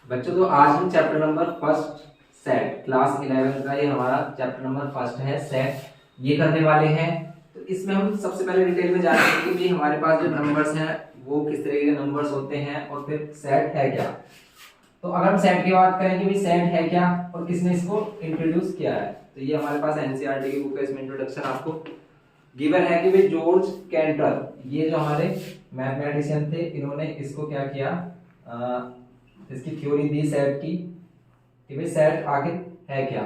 बच्चों तो आज हम chapter number first set class 11 का ये हमारा चैप्टर नंबर फर्स्ट है सेट ये करने वाले हैं। तो इसमें हम सबसे पहले डिटेल में जानेंगे कि हमारे पास जो नंबर्स हैं वो किस तरह के नंबर्स होते हैं और फिर सेट है क्या। तो अगर हम सेट की बात करें कि भाई सेट है क्या और किसने इसको इंट्रोड्यूस किया है, तो ये हमारे पास एनसीईआरटी की बुक है, इसमें इंट्रोडक्शन आपको गिवन है कि भाई जॉर्ज कैंटर, ये जो हमारे मैथमेटिशियन थे, इन्होंने इसको क्या किया, इसकी थ्योरी दी सेट की कि भाई सेट आखिर है क्या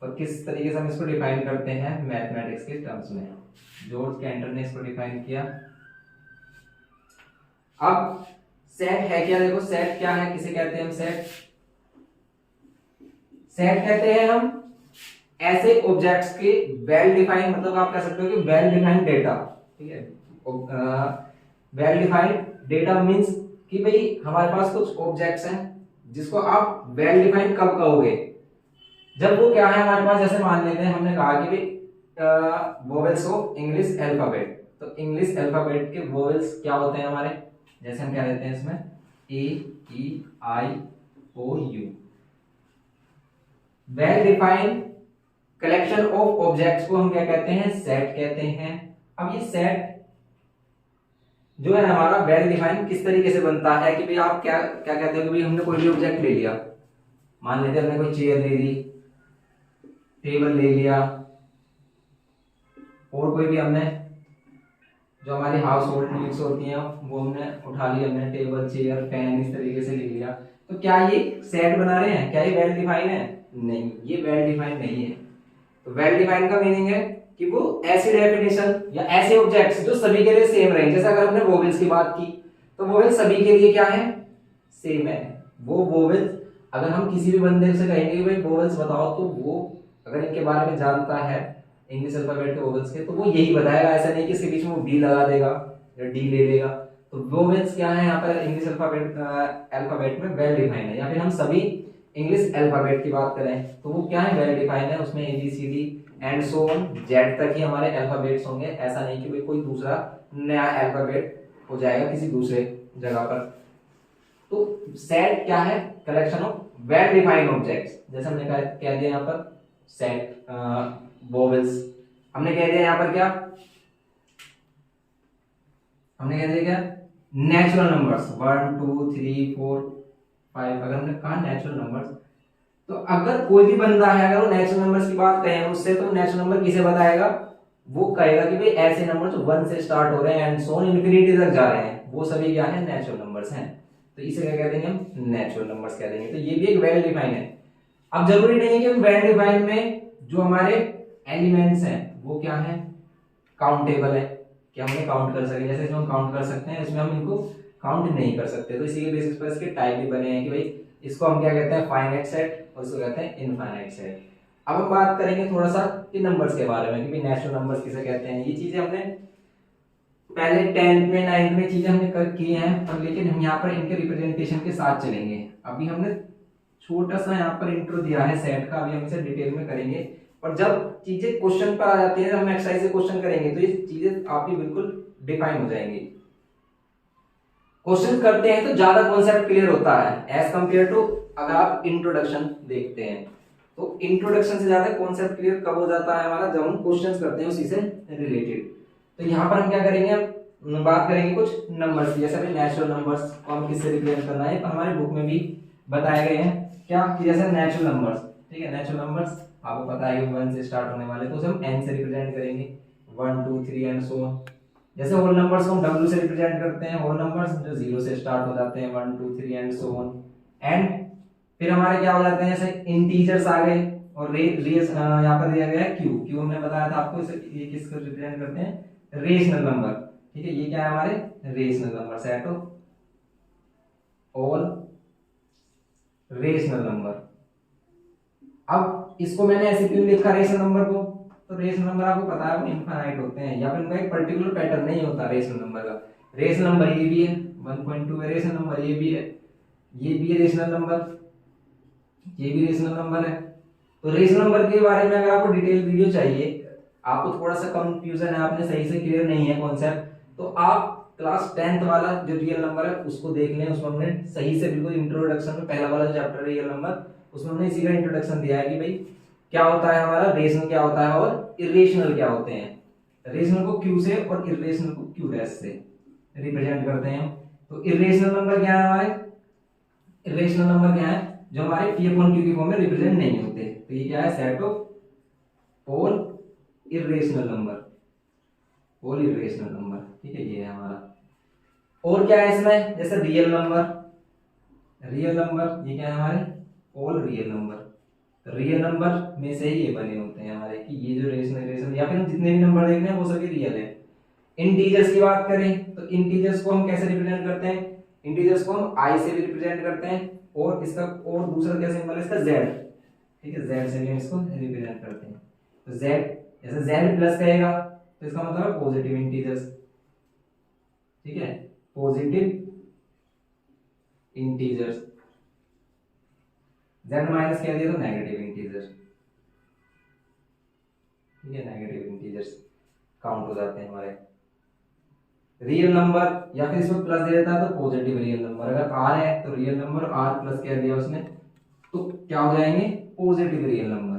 और किस तरीके से हम इसको डिफाइन करते हैं मैथमेटिक्स के टर्म्स में। जॉर्ज कैंटर ने इसको डिफाइन किया। अब सेट है क्या, देखो सेट क्या है, किसे कहते हैं हम सेट। सेट कहते हैं हम ऐसे ऑब्जेक्ट्स के वेल डिफाइंड, मतलब आप कह सकते हो कि वेल डिफाइंड डेटा, ठीक है। वेल डिफाइंड डेटा मींस कि भाई हमारे पास कुछ ऑब्जेक्ट्स हैं जिसको आप वेल डिफाइंड कब कहोगे, जब वो क्या है हमारे पास, जैसे मान लेते हैं हमने कहा कि भाई वोवेल्स ऑफ इंग्लिश अल्फाबेट, तो इंग्लिश अल्फाबेट के वोवेल्स क्या होते हैं हमारे, जैसे हम क्या देते हैं इसमें A E I O U. Well defined collection of objects को हम क्या कहते हैं, सेट कहते हैं। अब ये सेट जो है हमारा वेल डिफाइन किस तरीके से बनता है कि भाई आप क्या क्या कहते हो कि भाई हमने कोई भी ऑब्जेक्ट ले लिया, मान लेते हमने कोई चेयर ले ली, टेबल ले लिया, और कोई भी हमने जो हमारी हाउस होल्ड नीड्स होती हैं वो हमने उठा ली, हमने टेबल चेयर फैन इस तरीके से ले लिया, तो क्या ये सेट बना रहे हैं, क्या ये वेल डिफाइन है? नहीं, ये वेल डिफाइन नहीं है। तो वेल डिफाइन का मीनिंग है कि वो ऐसी डेफिनेशन या ऐसे ऑब्जेक्ट्स जो सभी के लिए सेम रहे। जैसे अगर हमने वोवेल्स की बात की तो वोवेल्स सभी के लिए क्या है, सेम है। वो वोवेल्स अगर हम किसी भी बंदे से कहेंगे कि भाई वोवेल्स बताओ, तो वो अगर इनके बारे में जानता है इंग्लिश अल्फाबेट के वोवेल्स के, तो वो यही बताएगा। ऐसा नहीं कि इसके बीच में वो बी लगा देगा या डी ले लेगा। तो वोवेल्स क्या है यहाँ पर इंग्लिश अल्फाबेट में वेल डिफाइंड है। या फिर हम सभी इंग्लिश अल्फाबेट की बात करें तो वो क्या है, वेल डिफाइंड है। उसमें ABCD and so on Z तक ही हमारे अल्फाबेट्स होंगे। ऐसा नहीं कि कोई दूसरा नया अल्फाबेट हो जाएगा किसी दूसरे जगह पर। तो सेट क्या है, collection of well defined objects. जैसे हमने कह दिया यहाँ पर सेट वोवेल्स, हमने कह दिया यहाँ पर क्या, हमने कह दिया क्या, नेचुरल नंबर्स 1 2 3 4 5। अगर हमने कहा नेचुरल नंबर्स, तो अगर कोई भी बंदा है अगर वो नेचुरल नंबर्स की बात कहे उससे, तो नेचुरल नंबर किसे बताएगा, वो कहेगा कि भाई ऐसे नंबर जो 1 से स्टार्ट हो रहे हैं एंड सो ऑन इंफिनिटी तक जा रहे हैं, वो सभी क्या है, नेचुरल नंबर्स हैं। तो इसे क्या कह देंगे हम, नेचुरल नंबर्स कह देंगे। तो ये भी एक वेल डिफाइन है। अब जरूरी नहीं है कि हम वेल डिफाइन में जो हमारे एलिमेंट्स हैं वो क्या है, काउंटेबल है, कि हम उन्हें काउंट कर सके। जैसे इसमें हम काउंट कर सकते हैं, इसमें हम इनको काउंट नहीं कर सकते। तो इसी के बेसिस पर इसके टाइप भी बने हैं कि भाई इसको हम क्या कहते हैं, फाइनाइट सेट, और इसको कहते हैं इनफाइनाइट सेट। अब हम बात करेंगे थोड़ा सा इन नंबर्स के बारे में कि भाई नेचुरल नंबर्स किसे कहते हैं। ये चीजें हमने पहले 10th में 9th में चीजें हमने कर की हैं, पर लेकिन हम यहाँ पर इनके रिप्रेजेंटेशन के साथ चलेंगे। अभी हमने छोटा सा यहाँ पर इंट्रो दिया है सेट का, अभी हम इसे डिटेल में करेंगे। और जब चीजें क्वेश्चन पर आ जाती है, जब हम एक्सरसाइज से क्वेश्चन करेंगे, तो ये चीजें आपकी बिल्कुल डिफाइन हो जाएंगी। क्वेश्चन करते हैं तो ज्यादा कॉन्सेप्ट क्लियर होता है एज कंपेयर टू अगर आप इंट्रोडक्शन देखते हैं। तो इंट्रोडक्शन से ज्यादा कॉन्सेप्ट क्लियर कब हो जाता है हमारा, जब हम क्वेश्चंस करते हैं उसी से रिलेटेड। तो यहाँ पर हम क्या करेंगे, बात करेंगे कुछ नंबर्स की। जैसे नेचुरल नंबर्स को हम किससे रिप्रेजेंट करना है, हमारे बुक में भी बताए गए हैं क्या, कि जैसे नेचुरल नंबर्स, ठीक है, नेचुरल नंबर्स आपको पता है 1 से स्टार्ट होने वाले, तो उसे हम n से रिप्रेजेंट करेंगे, 1 2 3 एंड सो ऑन। जैसे होल नंबर्स को हम w से रिप्रेजेंट करते हैं, होल नंबर्स जो 0 से स्टार्ट हो जाते हैं, 1 2 3 एंड सो ऑन। एंड फिर हमारे क्या हो जाते हैं, जैसे इंटीजर्स आ गए, और यहाँ पर दिया गया है q हमने बताया था आपको, इसे ये किसको रिप्रेजेंट करते हैं, रेशनल नंबर, ठीक है। ये क्या है हमारे rational number, set of all rational number. अब इसको मैंने ऐसे क्यों लिखा रेशनल नंबर को, तो रेशनल नंबर आपको पता है वो इनफाइनाइट होते हैं, या फिर उनका एक पर्टिकुलर पैटर्न नहीं होता रेशनल नंबर का। रेशनल नंबर ये भी है 1.2 है, रेशनल नंबर ये भी है, ये भी है रेशनल नंबर, ये भी रेशनल नंबर है। तो रेशनल नंबर के बारे में अगर आपको डिटेल वीडियो चाहिए, आपको थोड़ा सा कंफ्यूजन है, आपने सही से क्लियर नहीं है कॉन्सेप्ट, तो आप क्लास 10th वाला जो रियल नंबर है उसको देख लें, उसमें हमने सही से बिल्कुल इंट्रोडक्शन में पहला वाला चैप्टर है रियल नंबर, उसमें हमने इसी का इंट्रोडक्शन दिया है कि भाई क्या होता है हमारा रेशनल क्या होता है और इरेशनल क्या होते हैं। रेशनल को क्यू से और इरेशनल को क्यू डैश से रिप्रेजेंट करते हैं। तो इरेशनल नंबर क्या है हमारे, इरेशनल नंबर क्या है जो हमारे पी अपॉन क्यू की फॉर्म में रिप्रेजेंट नहीं होते। तो ये क्या है set of all irrational number, all irrational number, ठीक है ये है हमारा। और क्या है इसमें, जैसे रियल नंबर, रियल नंबर ये क्या है हमारे all real number. Real number में से ही ये बने होते हैं हमारे कि ये जो रेशनल या फिर जितने भी नंबर देख रहे हैं वो सभी रियल है। इंटीजर्स की बात करें तो इंटीजर्स को हम कैसे रिप्रेजेंट करते हैं, इंटीजर्स को हम आई से भी रिप्रेजेंट करते हैं और इसका और दूसरा क्या सिंबल है इसका जेड, ठीक है जेड से भी हम इसको रिप्रेजेंट करते हैं। तो जेड जैसे जेड प्लस कहेगा तो इसका मतलब है पॉजिटिव इंटीजर्स, ठीक है पॉजिटिव इंटीजर्स। जेड माइनस कह दिया तो नेगेटिव इंटीजर, ठीक है नेगेटिव इंटीजर्स काउंट हो जाते हैं हमारे। रियल नंबर या फिर इसमें प्लस दे देता है तो पॉजिटिव रियल नंबर, अगर आर है तो रियल नंबर आर प्लस कह दिया उसने तो क्या हो जाएंगे पॉजिटिव रियल नंबर,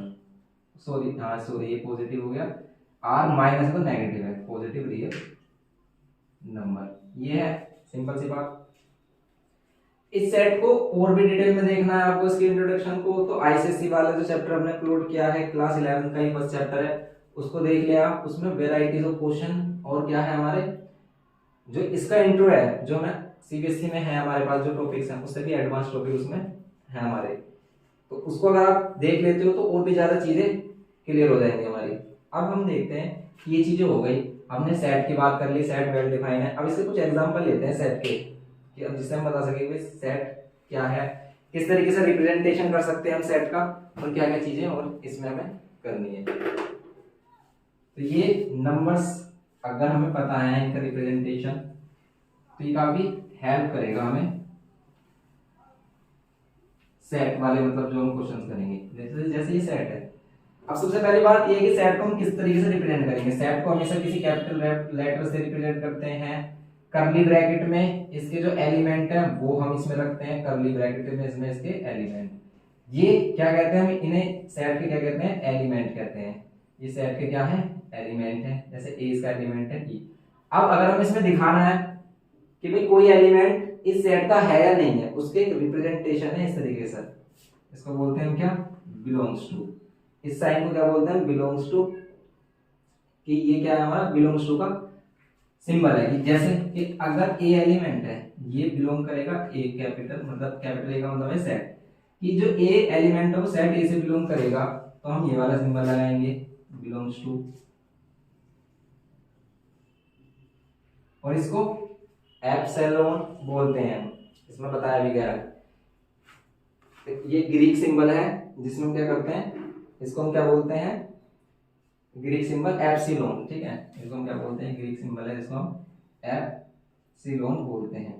सॉरी हाँ सॉरी ये पॉजिटिव हो गया, आर माइनस तो नेगेटिव है पॉजिटिव रियल नंबर। ये है सिंपल सी बात। इस सेट को और भी डिटेल में देखना है आपको इसके इंट्रोडक्शन को तो आईसीएससी वाला जो चैप्टर हमने अपलोड किया है क्लास 11 का ही फर्स्ट चैप्टर है उसको देख लिया आप, उसमें वेराइटीज ऑफ क्वेश्चन और क्या है हमारे जो इसका इंट्रो है जो हमें सीबीएसई में है हमारे पास जो टॉपिक्स हैं उससे भी एडवांस टॉपिक उसमें है हमारे, तो उसको अगर आप देख लेते हो तो और भी ज्यादा चीजें क्लियर हो जाएंगी हमारी। अब हम देखते हैं कि ये चीजें हो गई, हमने सेट की बात कर ली, सेट वेल डिफाइन है। अब इसके कुछ एग्जांपल लेते हैं सेट के कि अब जिससे हम बता सके कि सेट क्या है, किस तरीके से रिप्रेजेंटेशन कर सकते हैं हम सेट का और क्या क्या चीजें और इसमें हमें करनी है। तो ये नंबर्स अगर हमें पता है इनका रिप्रेजेंटेशन तो ये काफी हेल्प करेगा हमें सेट वाले मतलब जो हम क्वेश्चंस करेंगे। जैसे ये सेट है, अब सबसे पहली बात ये है कि सेट को हम किस तरीके से रिप्रेजेंट करेंगे। सेट को हमेशा किसी कैपिटल लेटर से रिप्रेजेंट करते हैं, कर्ली ब्रैकेट में इसके जो एलिमेंट है वो हम इसमें रखते हैं, कर्ली ब्रैकेट में इसमें इसके एलिमेंट, ये क्या कहते हैं हम इन्हें सेट के क्या कहते हैं एलिमेंट कहते हैं। ये सेट के क्या है एलिमेंट है, जैसे ए इसका एलिमेंट है ई। अब अगर हम इसमें दिखाना है कि भाई कोई एलिमेंट इस सेट का है या नहीं है उसके रिप्रेजेंटेशन है इस तरीके से, इसको बोलते हैं क्या बिलोंग्स टू, इस साइन को क्या बोलते हैं बिलोंग्स टू, कि ये क्या है हमारा बिलोंग्स टू का सिंबल है। कि जैसे कि अगर ए एलिमेंट है ये बिलोंग करेगा ए कैपिटल मतलब कैपिटल ए का मतलब है सेट, कि जो ए एलिमेंट है वो सेट ए से बिलोंग करेगा तो हम ये वाला सिंबल लगाएंगे बिलोंग्स टू, और इसको एप्सिलॉन बोलते हैं, इसमें बताया भी गया है। ये ग्रीक सिंबल है जिसमें हम क्या करते हैं इसको हम क्या बोलते हैं ग्रीक सिंबल एप्सिलॉन, ठीक है इसको हम क्या बोलते हैं ग्रीक सिंबल है जिसको हम एप्सिलॉन बोलते हैं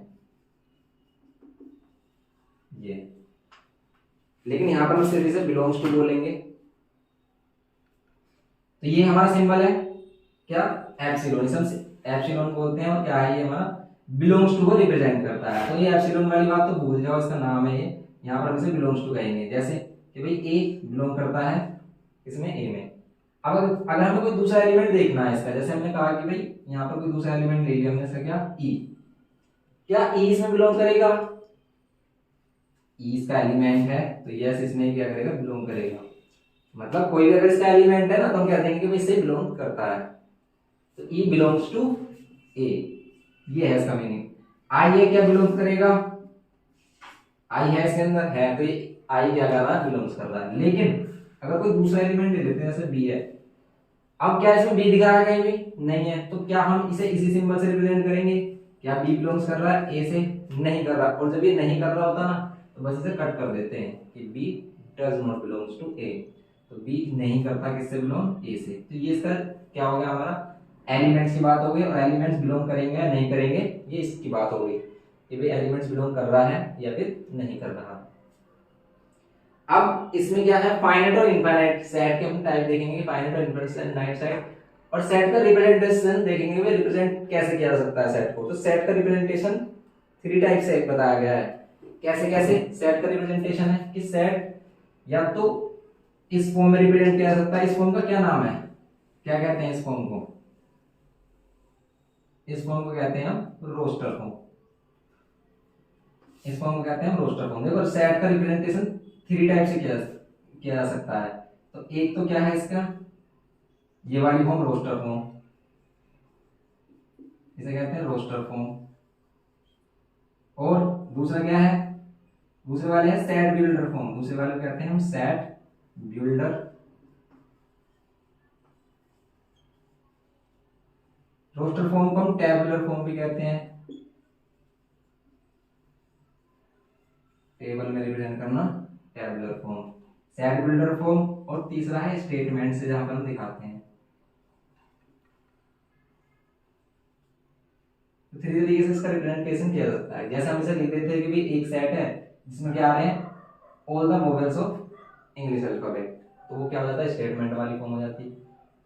ये, लेकिन यहां पर हम सिर्फ इसे बिलोंग्स टू बोलेंगे। तो ये हमारा सिंबल है क्या एप्सिलॉन, इसे हम एप्सिलॉन बोलते हैं और क्या है ये हमारा बिलोंग्स टू को रिप्रेजेंट करता है। तो ये एप्सिलॉन वाली बात तो भूल जाओ, इसका नाम है ये, यहाँ पर हम इसे बिलोंग्स टू कहेंगे। जैसे कि भाई ए बिलोंग करता है इसमें ए में। अब अगर हमें कोई दूसरा एलिमेंट देखना है इसका, जैसे हमने कहा कि भाई यहाँ पर कोई दूसरा एलिमेंट ले लिया हमने इसका क्या ई, क्या ई इसमें बिलोंग करेगा, ई इसका एलिमेंट है तो यस इसमें क्या करेगा बिलोंग करेगा, मतलब कोई भी अगर इसका एलिमेंट है ना तो हम कह देंगे कि भाई इससे बिलोंग करता है। तो ई बिलोंग्स टू ए, ये है इसका मीनिंग। आई ये क्या बिलोंग करेगा, आई है इसके अंदर है तो आई क्या कर रहा है बिलोंग्स कर रहा है। लेकिन अगर कोई दूसरा एलिमेंट ले लेते हैं जैसे बी है, अब क्या इसमें बी दिख रहा है कहीं भी नहीं है, तो क्या हम इसे इसी सिंबल से रिप्रेजेंट करेंगे, क्या बी बिलोंग्स कर रहा है ए से नहीं कर रहा, और जब ये नहीं कर रहा होता ना तो बस इसे कट कर देते हैं कि B does not belongs to A, तो बी नहीं करता किससे बिलोंग ए से। तो ये इसका क्या हो गया हमारा एलिमेंट्स की बात हो गई, और एलिमेंट्स बिलोंग करेंगे या नहीं करेंगे ये इसकी बात हो गई कि भाई एलिमेंट्स बिलोंग कर रहा है या फिर नहीं कर रहा। अब इसमें क्या है फाइनाइट और इनफाइनाइट सेट के हम टाइप देखेंगे, फाइनाइट और इनफाइनाइट सेट। और सेट का रिप्रेजेंटेशन देखेंगे भाई, रिप्रेजेंट कैसे किया जा सकता है सेट को। तो सेट का रिप्रेजेंटेशन 3 टाइप से बताया गया है। कैसे कैसे सेट का रिप्रेजेंटेशन है कि सेट या तो इस फॉर्म में रिप्रेजेंट किया जा सकता है। इस फॉर्म का क्या नाम है, क्या कहते हैं इस फॉर्म को? इस फॉर्म को कहते हैं हम रोस्टर फॉर्म। इस फॉर्म को कहते हैं हम रोस्टर फॉर्म। देखो सेट का रिप्रेजेंटेशन 3 टाइप से किया जा सकता है। तो एक तो क्या है इसका, ये वाली फॉर्म रोस्टर फॉर्म, इसे कहते हैं रोस्टर फॉर्म। और दूसरा क्या है, दूसरे वाले है सेट बिल्डर फॉर्म। दूसरे वाले को कहते हैं हम सेट बिल्डर। रोस्टर फॉर्म को हम टेबुलर फॉर्म भी कहते हैं, टेबल में रिप्रेजेंट करना, tabular form, set builder form. और तीसरा है स्टेटमेंट से, जहां पर हम दिखाते हैं। तो 3 तरीके से इसका रिप्रेजेंटेशन किया जाता है। जैसे हम इसे लिख देते हैं कि भाई एक सेट है जिसमें क्या आ रहे हैं, all the vowels of English alphabet, तो वो क्या हो जाता है, स्टेटमेंट वाली फॉर्म हो जाती है।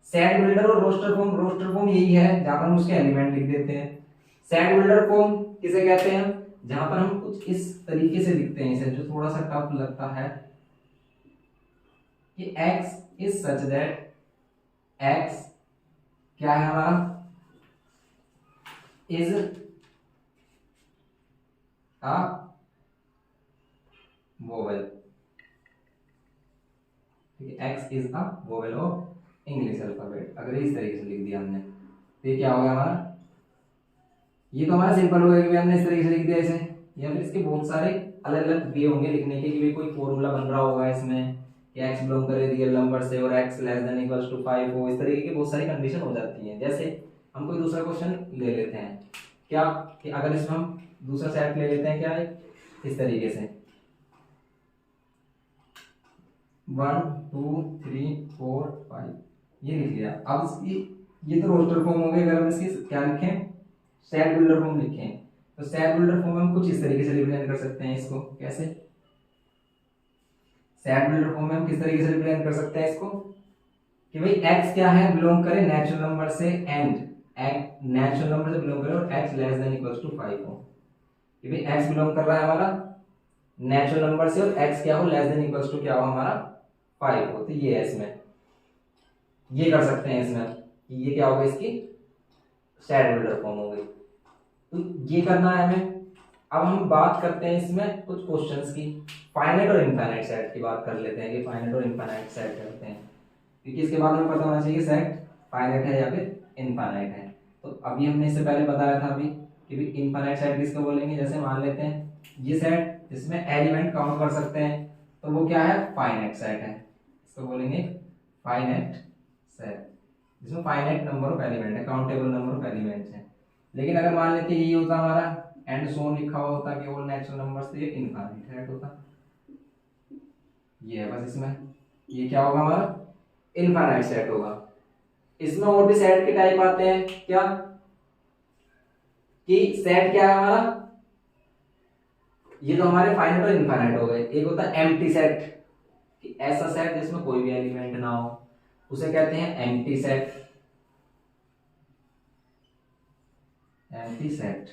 सेट बिल्डर और रोस्टर फॉर्म, रोस्टर फॉर्म यही है जहां पर हम उसके एलिमेंट लिख देते हैं। सेट बिल्डर फॉर्म किसे कहते हैं, जहां पर हम कुछ इस तरीके से लिखते हैं इसे, जो थोड़ा सा टफ लगता है कि x is such that, x क्या है हमारा, इज अ वोवेल। ठीक है, x is a vowel of English alphabet. अगर इस तरीके से लिख दिया हमने तो ये क्या हो गया हमारा, ये तो हमारा सिंपल हो गया कि हमने इस तरीके से लिख दिया इसे। या फिर इसके बहुत सारे अलग अलग वे होंगे लिखने के, कि भाई कोई फॉर्मूला बन रहा होगा इसमें कि x बिलोंग करे रियल नंबर से और x less than equals to 5 हो। इस तरीके की बहुत सारी कंडीशन हो जाती हैं। जैसे हम कोई दूसरा क्वेश्चन ले लेते हैं, क्या कि अगर इसमें हम दूसरा सेट ले लेते हैं, क्या है इस तरीके से 1 2 3 4 5 ये लिख लिया। अब इसकी ये तो रोस्टर फॉर्म हो गई। अगर हम इसकी क्या लिखें, सेट बिल्डर फॉर्म लिखें, तो सेट बिल्डर फॉर्म हम कुछ इस तरीके से रिप्रेजेंट कर सकते हैं इसको। कैसे, सेट बिल्डर फॉर्म में हम किस तरीके से रिप्रेजेंट कर सकते हैं इसको कि भाई x क्या है, बिलोंग करे नेचुरल नंबर से, एंड नेचुरल नंबर से बिलोंग करे और x less than equals to 5 हो। कि भाई x बिलोंग कर रहा है हमारा नेचुरल नंबर से और x क्या हो, लेस देन इक्वल्स टू क्या हो हमारा 5 हो। तो ये है इसमें, ये कर सकते हैं इसमें कि ये क्या होगा, इसकी सेट बिल्डर फॉर्म हो गई। तो ये करना है हमें। अब हम बात करते हैं इसमें कुछ क्वेश्चंस की, फाइनाइट और इनफाइनाइट सेट की बात कर लेते हैं कि फाइनाइट और इनफाइनाइट सेट करते हैं, क्योंकि इसके बाद हमें पता होना चाहिए सेट फाइनाइट है या फिर इनफाइनाइट है। तो अभी हमने इससे पहले बताया था अभी कि भी इनफाइनाइट सेट किसको बोलेंगे। जैसे मान लेते हैं ये सेट जिसमें एलिमेंट काउंट कर सकते हैं, तो वो क्या है, फाइनाइट सेट है। इसको बोलेंगे फाइनाइट सेट, जिसमें फाइनाइट नंबर ऑफ एलिमेंट है, काउंटेबल नंबर ऑफ एलिमेंट्स है। लेकिन अगर मान लेते यही होता हमारा एंड सो लिखा हुआ होता कि ऑल नेचुरल नंबर्स, तो ये इनफाइनाइट सेट होता। ये है बस इसमें, ये क्या होगा हमारा, इनफाइनाइट सेट होगा। इसमें और भी सेट के टाइप आते हैं, क्या कि सेट क्या है हमारा, ये तो हमारे फाइनाइट और इनफाइनाइट हो गए। एक होता है एम्प्टी सेट, कि ऐसा सेट जिसमें कोई भी एलिमेंट ना हो, उसे कहते हैं एम्प्टी सेट। एम्प्टी सेट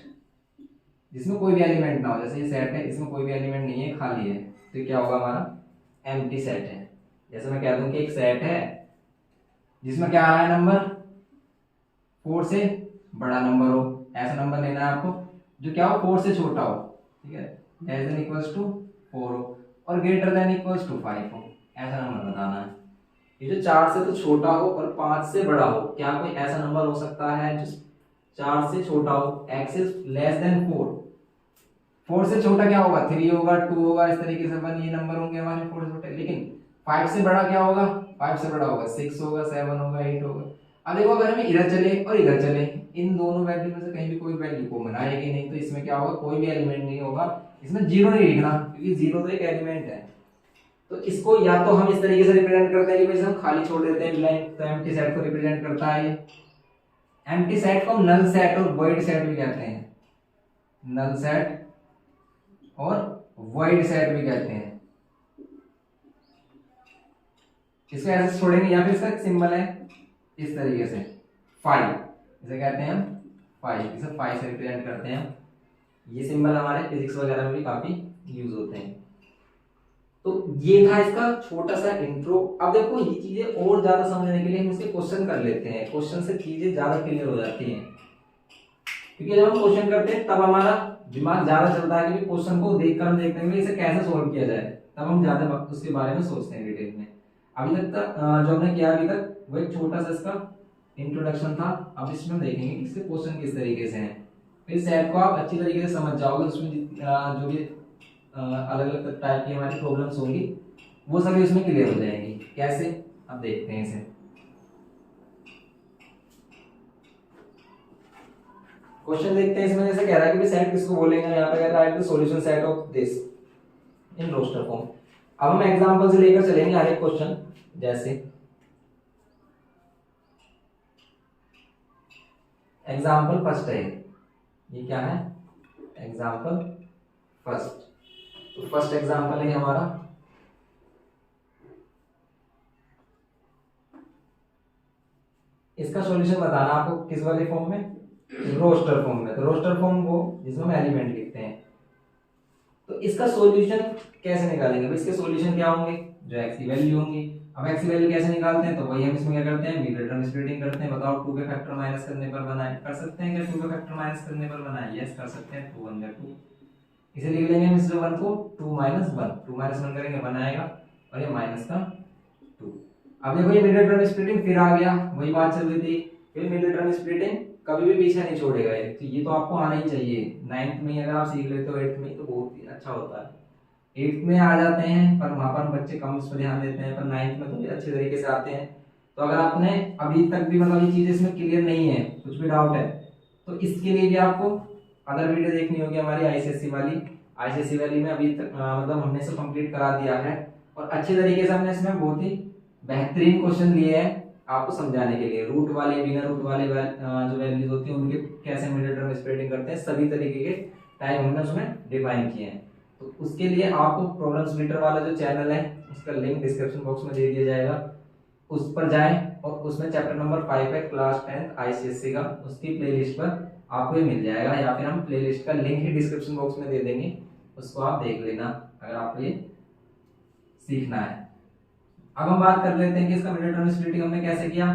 जिसमें कोई भी एलिमेंट ना हो, जैसे ये सेट है इसमें कोई भी एलिमेंट नहीं है, खाली है, तो क्या होगा हमारा एम्प्टी सेट है। जैसे मैं कह दूं कि एक सेट है जिसमें क्या आ रहा है नंबर 4 से बड़ा नंबर हो, ऐसा नंबर लेना है आपको जो क्या हो 4 से छोटा हो, ठीक है, लेस देन इक्वल्स टू 4 हो और ग्रेटर देन इक्वल्स टू 5 हो, ऐसा नंबर बताना है। ये जो 4 से तो छोटा हो और 5 से बड़ा हो, क्या कोई ऐसा नंबर हो सकता है जो 4 से छोटा हो, x इज लेस देन 4, 4 से छोटा क्या होगा, 3 होगा, 2 होगा, इस तरीके से बन ये नंबर होंगे हमारे 4 से छोटे। लेकिन 5 से बड़ा क्या होगा, 5 से बड़ा होगा 6 होगा, 7 होगा, 8 होगा। अब देखो अगर हमें इधर चले और इधर चले, इन दोनों वैल्यू में से कहीं भी कोई वैल्यू कॉमन आएगी नहीं, तो इसमें क्या होगा, कोई भी एलिमेंट नहीं होगा। इसमें जीरो नहीं लिखना, क्योंकि जीरो तो एक एलिमेंट है। तो इसको या तो हम इस तरीके से रिप्रेजेंट करते हैं कि भाई हम खाली छोड़ देते हैं ब्लैंक, तो एम्प्टी सेट को रिप्रेजेंट करता है ये। एम्प्टी सेट को नल सेट और वॉइड सेट भी कहते हैं, नल सेट और वॉइड सेट भी कहते हैं। इसको ऐसे छोड़ेंगे या फिर इसका सिंबल है इस तरीके से, फाइव, इसे कहते हैं हम फाइव, इसे फाइव से रिप्रेजेंट करते हैं हम। ये सिंबल हमारे फिजिक्स वगैरह में भी काफी यूज होते हैं। तो ये था इसका छोटा सा इंट्रो। अब देखो ये चीजें और ज्यादा समझने के लिए हम इसके क्वेश्चन कर लेते हैं, क्वेश्चन से चीजें ज्यादा क्लियर हो जाती हैं, क्योंकि जब हम क्वेश्चन करते हैं तब हमारा दिमाग ज्यादा चलता है कि क्वेश्चन को देखकर हम देखते हैं कि इसे कैसे सोल्व किया जाए, तब हम ज्यादा वक्त उसके बारे में सोचते हैं डिटेल में। अभी तक जो हमने किया अभी तक वो एक छोटा सा इसका इंट्रोडक्शन था। अब इसमें हम देखेंगे कि इसके क्वेश्चन किस तरीके से हैं, फिर सेट को आप अच्छी तरीके से समझ जाओगे। उसमें जो भी अलग अलग टाइप की हमारी प्रॉब्लम्स होंगी वो सभी उसमें क्लियर हो जाएंगी। कैसे, अब देखते हैं इसे। क्वेश्चन देखते हैं इसमें, जैसे कह रहा है कि सेट किसको बोलेंगे, यहाँ पे कह रहा है कि solution set of this in roster form. अब हम एग्जांपल से लेकर चलेंगे हर एक क्वेश्चन। जैसे एग्जांपल फर्स्ट है, ये क्या है, एग्जांपल फर्स्ट। तो फर्स्ट एग्जांपल है हमारा इसका सॉल्यूशन बताना आपको किस वाले फॉर्म में, रोस्टर फॉर्म में। तो रोस्टर फॉर्म वो जिसमें हम एलिमेंट लिखते हैं। तो इसका सॉल्यूशन कैसे निकालेंगे, तो इसके सॉल्यूशन क्या होंगे, जो एक्स की वैल्यू होंगी। अब एक्स की वैल्यू कैसे निकालते हैं, तो वही हम इसमें क्या करते हैं, मिड टर्म स्प्लिटिंग करते हैं। बताओ 2 के फैक्टर माइनस करने पर बनाए, कर सकते हैं क्या, 2 के फैक्टर माइनस करने पर बनाए, यस कर सकते हैं। 2 1 2 इसे लिख लेंगे हम इस 1 को 2 1 2 1 करेंगे 1 आएगा, और ये माइनस का 2। अब देखो ये मिड टर्म स्प्लिटिंग फिर आ गया, वही बात चल रही थी। फिर मिड टर्म स्प्लिटिंग कभी भी पीछे नहीं छोड़ेगा ये, तो ये तो आपको आना ही चाहिए। 9th में अगर आप सीख लेते हो 8th में तो बहुत ही अच्छा होता है। 8th में आ जाते हैं पर वहां पर बच्चे कम उस पर ध्यान देते हैं, पर 9th में तो अच्छे तरीके से आते हैं। तो अगर आपने अभी तक भी मतलब ये चीज इसमें क्लियर नहीं है, कुछ भी डाउट है, तो इसके लिए भी आपको अदर वीडियो देखनी होगी हमारी आईसीएससी वाली। आईसीएससी वाली में अभी तक मतलब हमने इसे कंप्लीट करा दिया है, और अच्छे तरीके से हमने इसमें बहुत ही बेहतरीन क्वेश्चन लिए हैं आपको समझाने के लिए। रूट वाले, बिना रूट वाले जो वैल्यूज होती हैं उनके कैसे मिड टर्म स्प्लिटिंग करते हैं, सभी तरीके के टाइप हमने उसमें डिफाइन किए हैं। तो उसके लिए आपको प्रॉब्लम स्प्लिटर वाला जो चैनल है उसका लिंक डिस्क्रिप्शन बॉक्स में दे दिया जाएगा, उस पर जाएं और उसमें चैप्टर नंबर 5 है क्लास 10 आईसीएससी का, उसकी प्लेलिस्ट पर आपको ये मिल जाएगा, या फिर हम प्लेलिस्ट का लिंक ही डिस्क्रिप्शन बॉक्स में दे देंगे, उसको आप देख लेना अगर आपको ये सीखना है। अब हम बात कर लेते हैं कि इसका मिड टर्म स्प्लिटिंग हमने कैसे किया।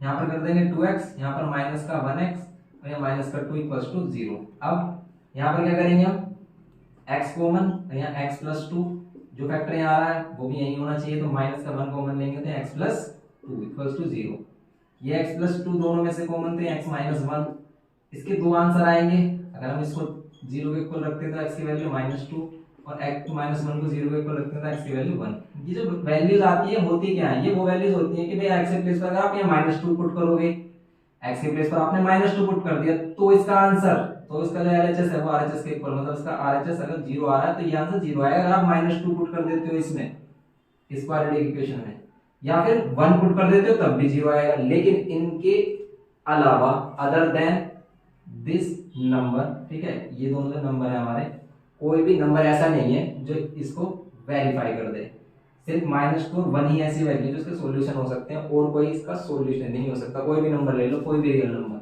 यहाँ पर कर देंगे 2x, यहाँ पर माइनस का 1x और यहाँ माइनस का 2 = 0। अब यहाँ पर क्या करेंगे हम, x कॉमन, यहाँ x + 2 जो फैक्टर यहाँ आ रहा है वो भी यही होना चाहिए, तो माइनस का 1 कॉमन लेंगे तो x + 2 = 0। ये x + 2 दोनों में से कॉमन थे, x - 1। इसके दो आंसर आएंगे। अगर हम इसको 0 के इक्वल रखते हैं तो x की वैल्यू -2 और x - 1 को 0 के इक्वल रखते हैं तो x की वैल्यू 1। ये जो वैल्यूज आती है होती क्या है, ये वो वैल्यूज होती है कि भाई x के प्लेस पर अगर आप यहाँ -2 पुट करोगे, x के प्लेस पर आपने -2 पुट कर दिया तो इसका आंसर, तो इसका जो LHS है वो RHS के इक्वल, मतलब इसका RHS अगर 0 आ रहा है तो ये आंसर 0 आएगा। अगर आप -2 पुट कर देते हो इसमें, इस क्वाड्रेटिक इक्वेशन में, या फिर 1 पुट कर देते हो तब भी 0 आएगा। लेकिन इनके अलावा अदर देन दिस नंबर, ठीक है, ये दोनों जो नंबर है हमारे, कोई भी नंबर ऐसा नहीं है जो इसको वेरीफाई कर दे। सिर्फ -2 और 1 ही ऐसी वैल्यू जो इसके सॉल्यूशन हो सकते हैं, और कोई इसका सॉल्यूशन नहीं हो सकता। कोई भी नंबर ले लो, कोई भी रियल नंबर,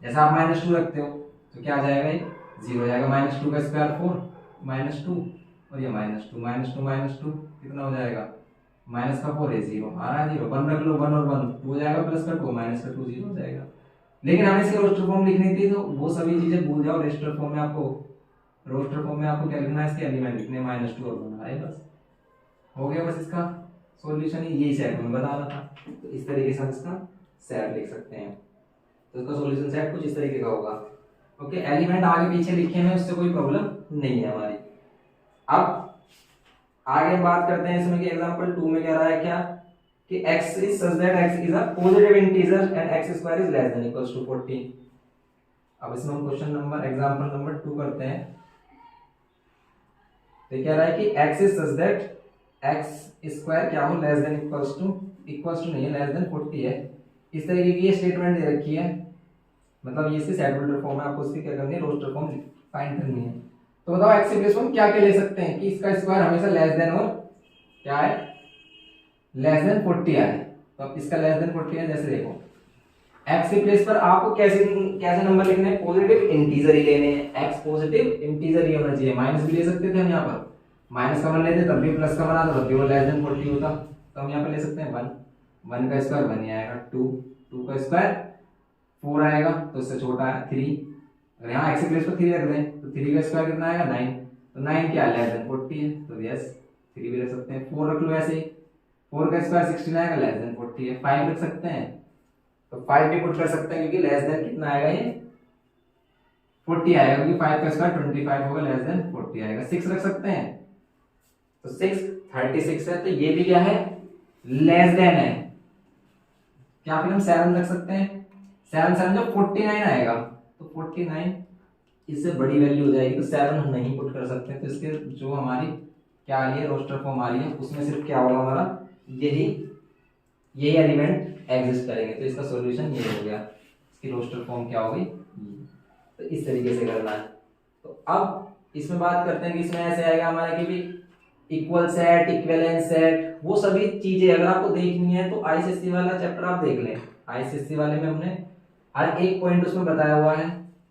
जैसा आप -2 रखते हो तो क्या आ जाएगा, ये 0 हो जाएगा। -2 का स्क्वायर 4 -2 और ये -2 कितना हो जाएगा, माइनस का 4 है 0 आ रहा है 0। 1 रख लो, 1 और 1 2 हो जाएगा, प्लस का 2 माइनस का 2 0 हो जाएगा। लेकिन हमें इसके रोस्टर फॉर्म लिखनी थी, तो वो सभी चीजें भूल जाओ। रोस्टर फॉर्म में आपको क्या लिखना है, इसके एलिमेंट लिखने हैं -2 और 1 आए, बस हो गया। बस इसका सॉल्यूशन ही यही सेट में बता रहा था। तो इस तरीके से हम इसका सेट लिख सकते हैं। तो इसका सॉल्यूशन सेट कुछ इस तरीके का होगा। ओके, एलिमेंट आगे पीछे लिखे हैं उससे कोई प्रॉब्लम नहीं है हमारी। अब आगे बात करते हैं इसमें कि एग्जांपल 2 में कह रहा है क्या कि x is such that x is a positive integer and x square is less than equals to 14। अब इसमें हम क्वेश्चन नंबर एग्जांपल नंबर 2 करते हैं। तो कह रहा है कि x is such that x square क्या हो, less than equals to नहीं है, less than 40 है। इस तरीके की ये स्टेटमेंट दे रखी है, मतलब ये इसकी सेट बिल्डर फॉर्म है, आपको इसकी क्या करनी है, रोस्टर फॉर्म फाइंड करनी है। तो बताओ x के प्लेस पर क्या क्या ले सकते हैं कि इसका स्क्वायर हमेशा लेस देन और क्या है, लेस देन 40 आए। तो अब इसका लेस देन 40 है, जैसे देखो एक्स के प्लेस पर आपको कैसे कैसे नंबर लिखने हैं, पॉजिटिव इंटीजर ही लेने हैं, एक्स पॉजिटिव इंटीजर ही होना चाहिए। माइनस भी ले सकते थे हम यहाँ पर, माइनस कॉमन लेते तब भी प्लस का बना तब भी वो लेस देन 40 होता, तो हम यहाँ पर ले सकते हैं 1, 1 का स्क्वायर 1 ही आएगा, 2, 2 का स्क्वायर 4 आएगा, तो इससे छोटा है 3, अगर यहाँ एक्स के प्लेस पर 3 रख दें तो 3 का स्क्वायर कितना आएगा 9, तो 9 क्या लेस देन 40 है, तो यस 3 भी रख सकते हैं। 4 रख लो ऐसे ही, 4 का स्क्वायर 16 आएगा, लेस देन 40 है। 5 रख सकते हैं, तो 5 भी पुट कर सकते हैं क्योंकि लेस देन कितना आएगा ये 40 आएगा, क्योंकि 5 का स्क्वायर 25 होगा, लेस देन 40 आएगा। 6 रख सकते हैं, तो 6 36 है, तो ये भी क्या है लेस देन है। क्या फिर हम 7 रख सकते हैं, 7 7 जब 49 आएगा तो 49 इससे बड़ी वैल्यू हो जाएगी, तो 7 हम नहीं पुट कर सकते, तो इसके जो हमारी क्या आ रही है रोस्टर फॉर्म आ रही है उसमें सिर्फ क्या होगा हमारा यही एलिमेंट एग्जिस्ट करेंगे, तो इसका सॉल्यूशन ये हो गया, इसकी रोस्टर फॉर्म क्या होगी, तो इस तरीके से करना है। तो अब इसमें बात करते हैं कि इसमें ऐसे आएगा हमारा कि भी इक्वल सेट, इक्विवेलेंट सेट, वो सभी चीजें अगर आपको देखनी है तो आईसीएससी वाला चैप्टर आप देख लें। आईसीएससी वाले में हमने हर एक पॉइंट उसमें बताया हुआ है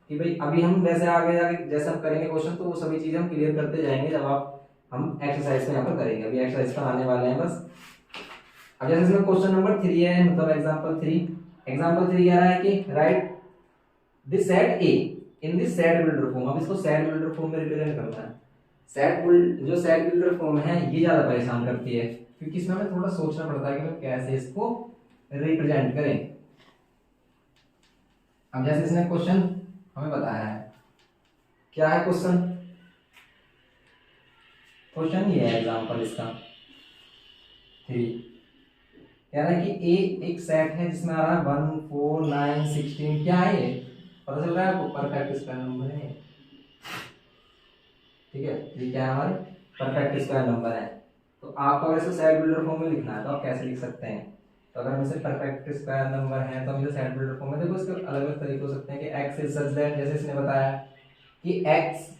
कि भाई अभी हम वैसे आगे जाके जैसे हम करेंगे क्वेश्चन तो वो सभी चीजें हम क्लियर करते जाएंगे जब हम एक्सरसाइज में यहाँ पर करेंगे। अभी एक्सरसाइज पर आने वाले हैं बस। अब जैसे इसमें क्वेश्चन नंबर 3 है, मतलब एग्जांपल 3 कह रहा है कि right this set A in this set builder form. अब इसको सेट बिल्डर फॉर्म में रिप्रेजेंट करना है। जो सेट बिल्डर फॉर्म है ये ज्यादा परेशान करती है क्योंकि इसमें हमें थोड़ा सोचना पड़ता है कि हम कैसे इसको रिप्रेजेंट करें। अब जैसे इसने क्वेश्चन हमें बताया है, क्या है क्वेश्चन ये है एग्जांपल इसका 3 कह रहा है कि ए एक सेट है जिसमें आ रहा है 1 4 9 16, क्या है ये पता चल रहा है आपको, परफेक्ट स्क्वायर नंबर है, ठीक है। ये क्या है हमारे परफेक्ट स्क्वायर नंबर है। तो आपको अगर इसे सेट बिल्डर फॉर्म में लिखना है तो आप कैसे लिख सकते हैं, तो अगर हम इसे परफेक्ट स्क्वायर नंबर है तो हम इसे सेट बिल्डर फॉर्म में, देखो इसके अलग अलग तरीके हो सकते हैं कि x इज सच दैट, जैसे इसने बताया कि x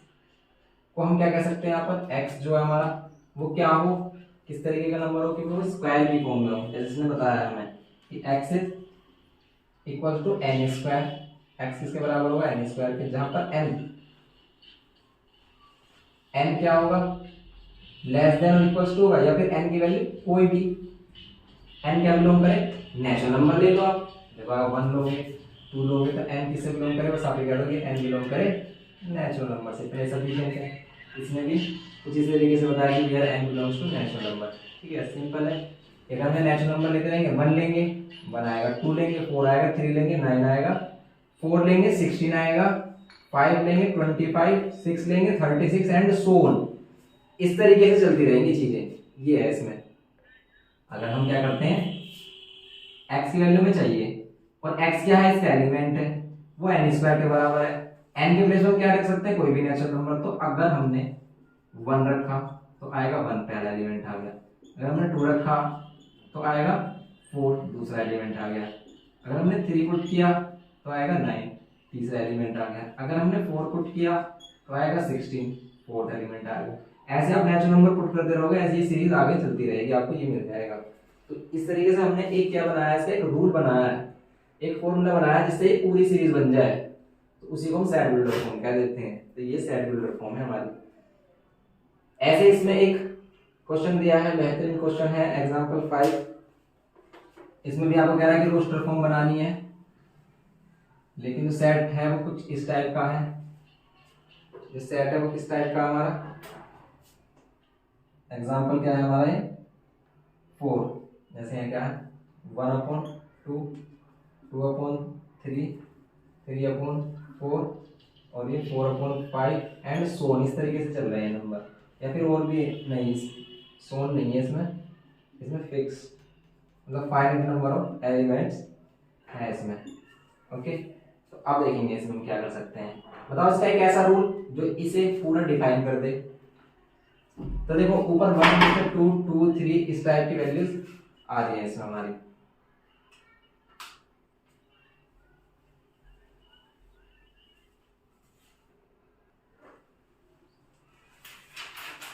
को हम क्या कह सकते हैं यहाँ पर, x जो है हमारा वो क्या हो, किस तरीके का नंबर हो कि वो स्क्वायर की फॉर्म में हो, जैसे इसने बताया हमें कि x is equal to n square, x किसके बराबर होगा n स्क्वायर के, जहां पर n क्या होगा लेस देन और इक्वल्स टू होगा, या फिर n की वैल्यू कोई भी, n क्या बिलोंग करे नेचुरल नंबर ले लो आप, देखो आप 1 लोगे 2 लोगे तो n किससे बिलोंग करे, बस आप ये कह दो कि n बिलोंग करे नेचुरल नंबर से, इतने सफिशिएंट है। इसमें भी कुछ इस तरीके से बताया कि यार n belongs to natural number, ठीक है सिंपल है। एक हमने नेचुरल नंबर लेते रहेंगे, 1 लेंगे 1 आएगा, 2 लेंगे 4 आएगा, 3 लेंगे 9 आएगा, 4 लेंगे 16 आएगा, 5 लेंगे 25, 6 लेंगे 36 एंड सो ऑन। इस तरीके से चलती रहेंगी चीजें, ये है इसमें। अगर हम क्या करते हैं x की वैल्यू में चाहिए और x क्या है इसका एलिमेंट है वो n स्क्वायर के बराबर है, n के प्लेस में क्या रख सकते हैं कोई भी नेचुरल नंबर, तो अगर हमने 1 रखा तो आएगा 1 पहला एलिमेंट आ गया, अगर हमने 2 रखा तो आएगा 4 दूसरा एलिमेंट आ गया, अगर हमने 3 पुट किया तो आएगा 9 तीसरा एलिमेंट आ गया, अगर हमने 4 पुट किया तो आएगा 16 फोर्थ एलिमेंट आ गया। ऐसे आप नेचुरल नंबर पुट करते रहोगे, ऐसी ये सीरीज आगे चलती रहेगी, आपको ये मिल जाएगा। तो इस तरीके से हमने एक क्या बनाया है, इसका एक रूल बनाया है, एक फॉर्मूला बनाया है जिससे ये पूरी सीरीज बन जाए, तो उसी को हम सेट बिल्डर फॉर्म कह देते हैं। तो ये सेट बिल्डर फॉर्म है हमारी। ऐसे इसमें एक क्वेश्चन दिया है, बेहतरीन क्वेश्चन है एग्जांपल 5, इसमें भी आपको कह रहा है कि रोस्टर फॉर्म बनानी है, लेकिन जो सेट है वो कुछ इस टाइप का है, जो सेट है वो किस टाइप का हमारा, एग्जांपल क्या है हमारा ये 4, जैसे यहाँ क्या है 1/2, 2/3, 3/4 और ये 4/5 एंड सोन, इस तरीके से चल रहे हैं नंबर, या फिर और भी नहीं, सोन नहीं है इसमें फिक्स, मतलब फाइनाइट नंबर ऑफ एलिमेंट्स है इसमें। ओके, तो अब देखेंगे इसमें हम क्या कर सकते हैं। बताओ इसका एक ऐसा रूल जो इसे पूरा डिफाइन कर दे। तो देखो ऊपर 1 2 2 3 इस टाइप की वैल्यूज आ रही है इसमें हमारी।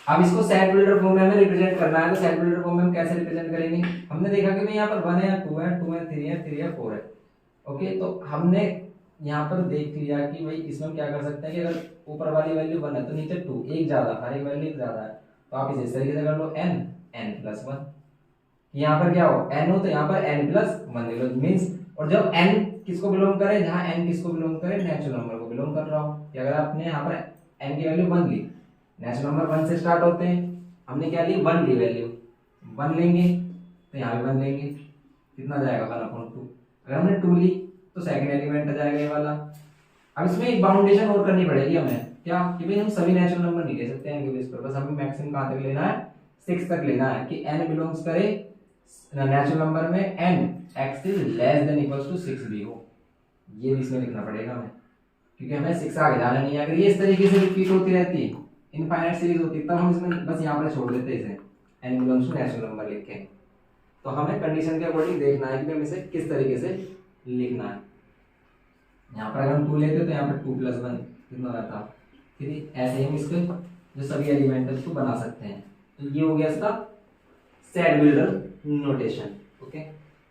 अब इसको सेट बिल्डर फॉर्म में हमें रिप्रेजेंट करना है, तो सेट बिल्डर फॉर्म में हम कैसे रिप्रेजेंट करेंगे। हमने देखा कि भाई यहाँ पर 1 है 2 है 2 है 3 है 3 है 4 है, ओके, तो हमने यहाँ पर देख लिया कि भाई इसमें हम क्या कर सकते हैं कि अगर ऊपर वाली वैल्यू 1 है तो नीचे 2, एक ज्यादा, हर एक वैल्यू एक ज्यादा है, तो आप इसे इस तरीके से कर लो n+1। यहाँ पर क्या हो, n हो तो यहाँ पर n+1 ले लो, मीन्स, और जब n किसको बिलोंग करे, जहाँ n किसको बिलोंग करे, नेचुरल नंबर को बिलोंग कर रहा हो, कि अगर आपने यहाँ पर n की वैल्यू 1 ली, नेचुरल नंबर 1 से स्टार्ट होते हैं, हमने क्या ली, 1 ली वैल्यू, 1 लेंगे तो यहाँ भी 1 लेंगे, कितना जाएगा 1/2। अगर हमने 2 ली तो सेकंड एलिमेंट आ जाएगा ये वाला। अब इसमें एक बाउंडेशन और करनी पड़ेगी हमें, क्या, कि भाई हम सभी नेचुरल नंबर नहीं ले सकते n के बेस पर, बस हमें मैक्सिमम कहाँ तक लेना है, 6 तक लेना है, कि n बिलोंग्स करे नेचुरल नंबर में n x is less than equals to 6 भी हो, ये भी इसमें लिखना पड़ेगा हमें, क्योंकि हमें 6 आगे जाना नहीं है। अगर ये इस तरीके से रिपीट होती रहती है, इनफाइनाइट सीरीज होती, तब हम इसमें बस यहाँ पर छोड़ देते इसे, n belongs to natural number लिख के। तो हमें कंडीशन के अकॉर्डिंग देखना है कि हमें इसे किस तरीके से लिखना है। यहाँ पर अगर हम 2 लेते तो यहाँ पर 2+1 कितना रहता 3, ऐसे हम इसको जो सभी एलिमेंट है उसको बना सकते हैं। तो ये हो गया इसका सेट बिल्डर नोटेशन। ओके,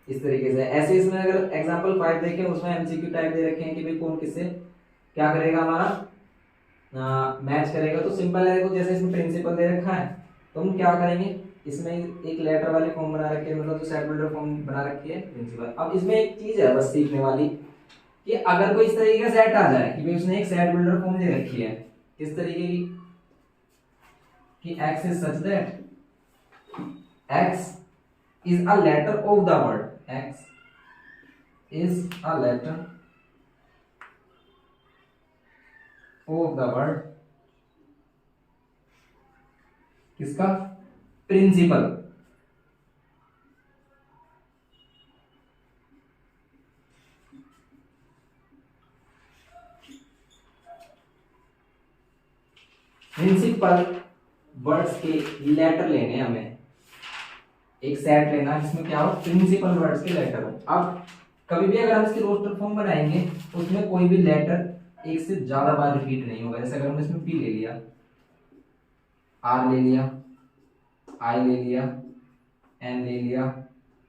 इस तरीके से। ऐसे इसमें अगर एग्जांपल 5 देखें, उसमें एमसीक्यू टाइप दे रखे हैं कि भाई कौन किससे क्या करेगा, हमारा मैच करेगा। तो सिंपल है, देखो जैसे इसमें प्रिंसिपल दे रखा है, तो हम क्या करेंगे, इसमें एक लेटर वाली फॉर्म बना रखी है, मतलब जो सेट बिल्डर फॉर्म बना रखी है प्रिंसिपल। अब इसमें एक चीज है बस सीखने वाली, कि अगर कोई इस तरीके का सेट आ जाए कि भाई उसने एक सेट बिल्डर फॉर्म दे रखी है, किस तरीके की, कि x is such that x is a letter of the word, x is a letter of the word किसका, प्रिंसिपल। प्रिंसिपल वर्ड्स के लेटर लेने हमें, एक सेट लेना जिसमें क्या हो, प्रिंसिपल वर्ड्स के लेटर हो। अब कभी भी अगर हम इसकी रोस्टर फॉर्म बनाएंगे, उसमें कोई भी लेटर एक से ज्यादा बार रिपीट नहीं होगा। जैसे अगर हमने इसमें P ले लिया, R ले लिया, I ले लिया, N ले लिया,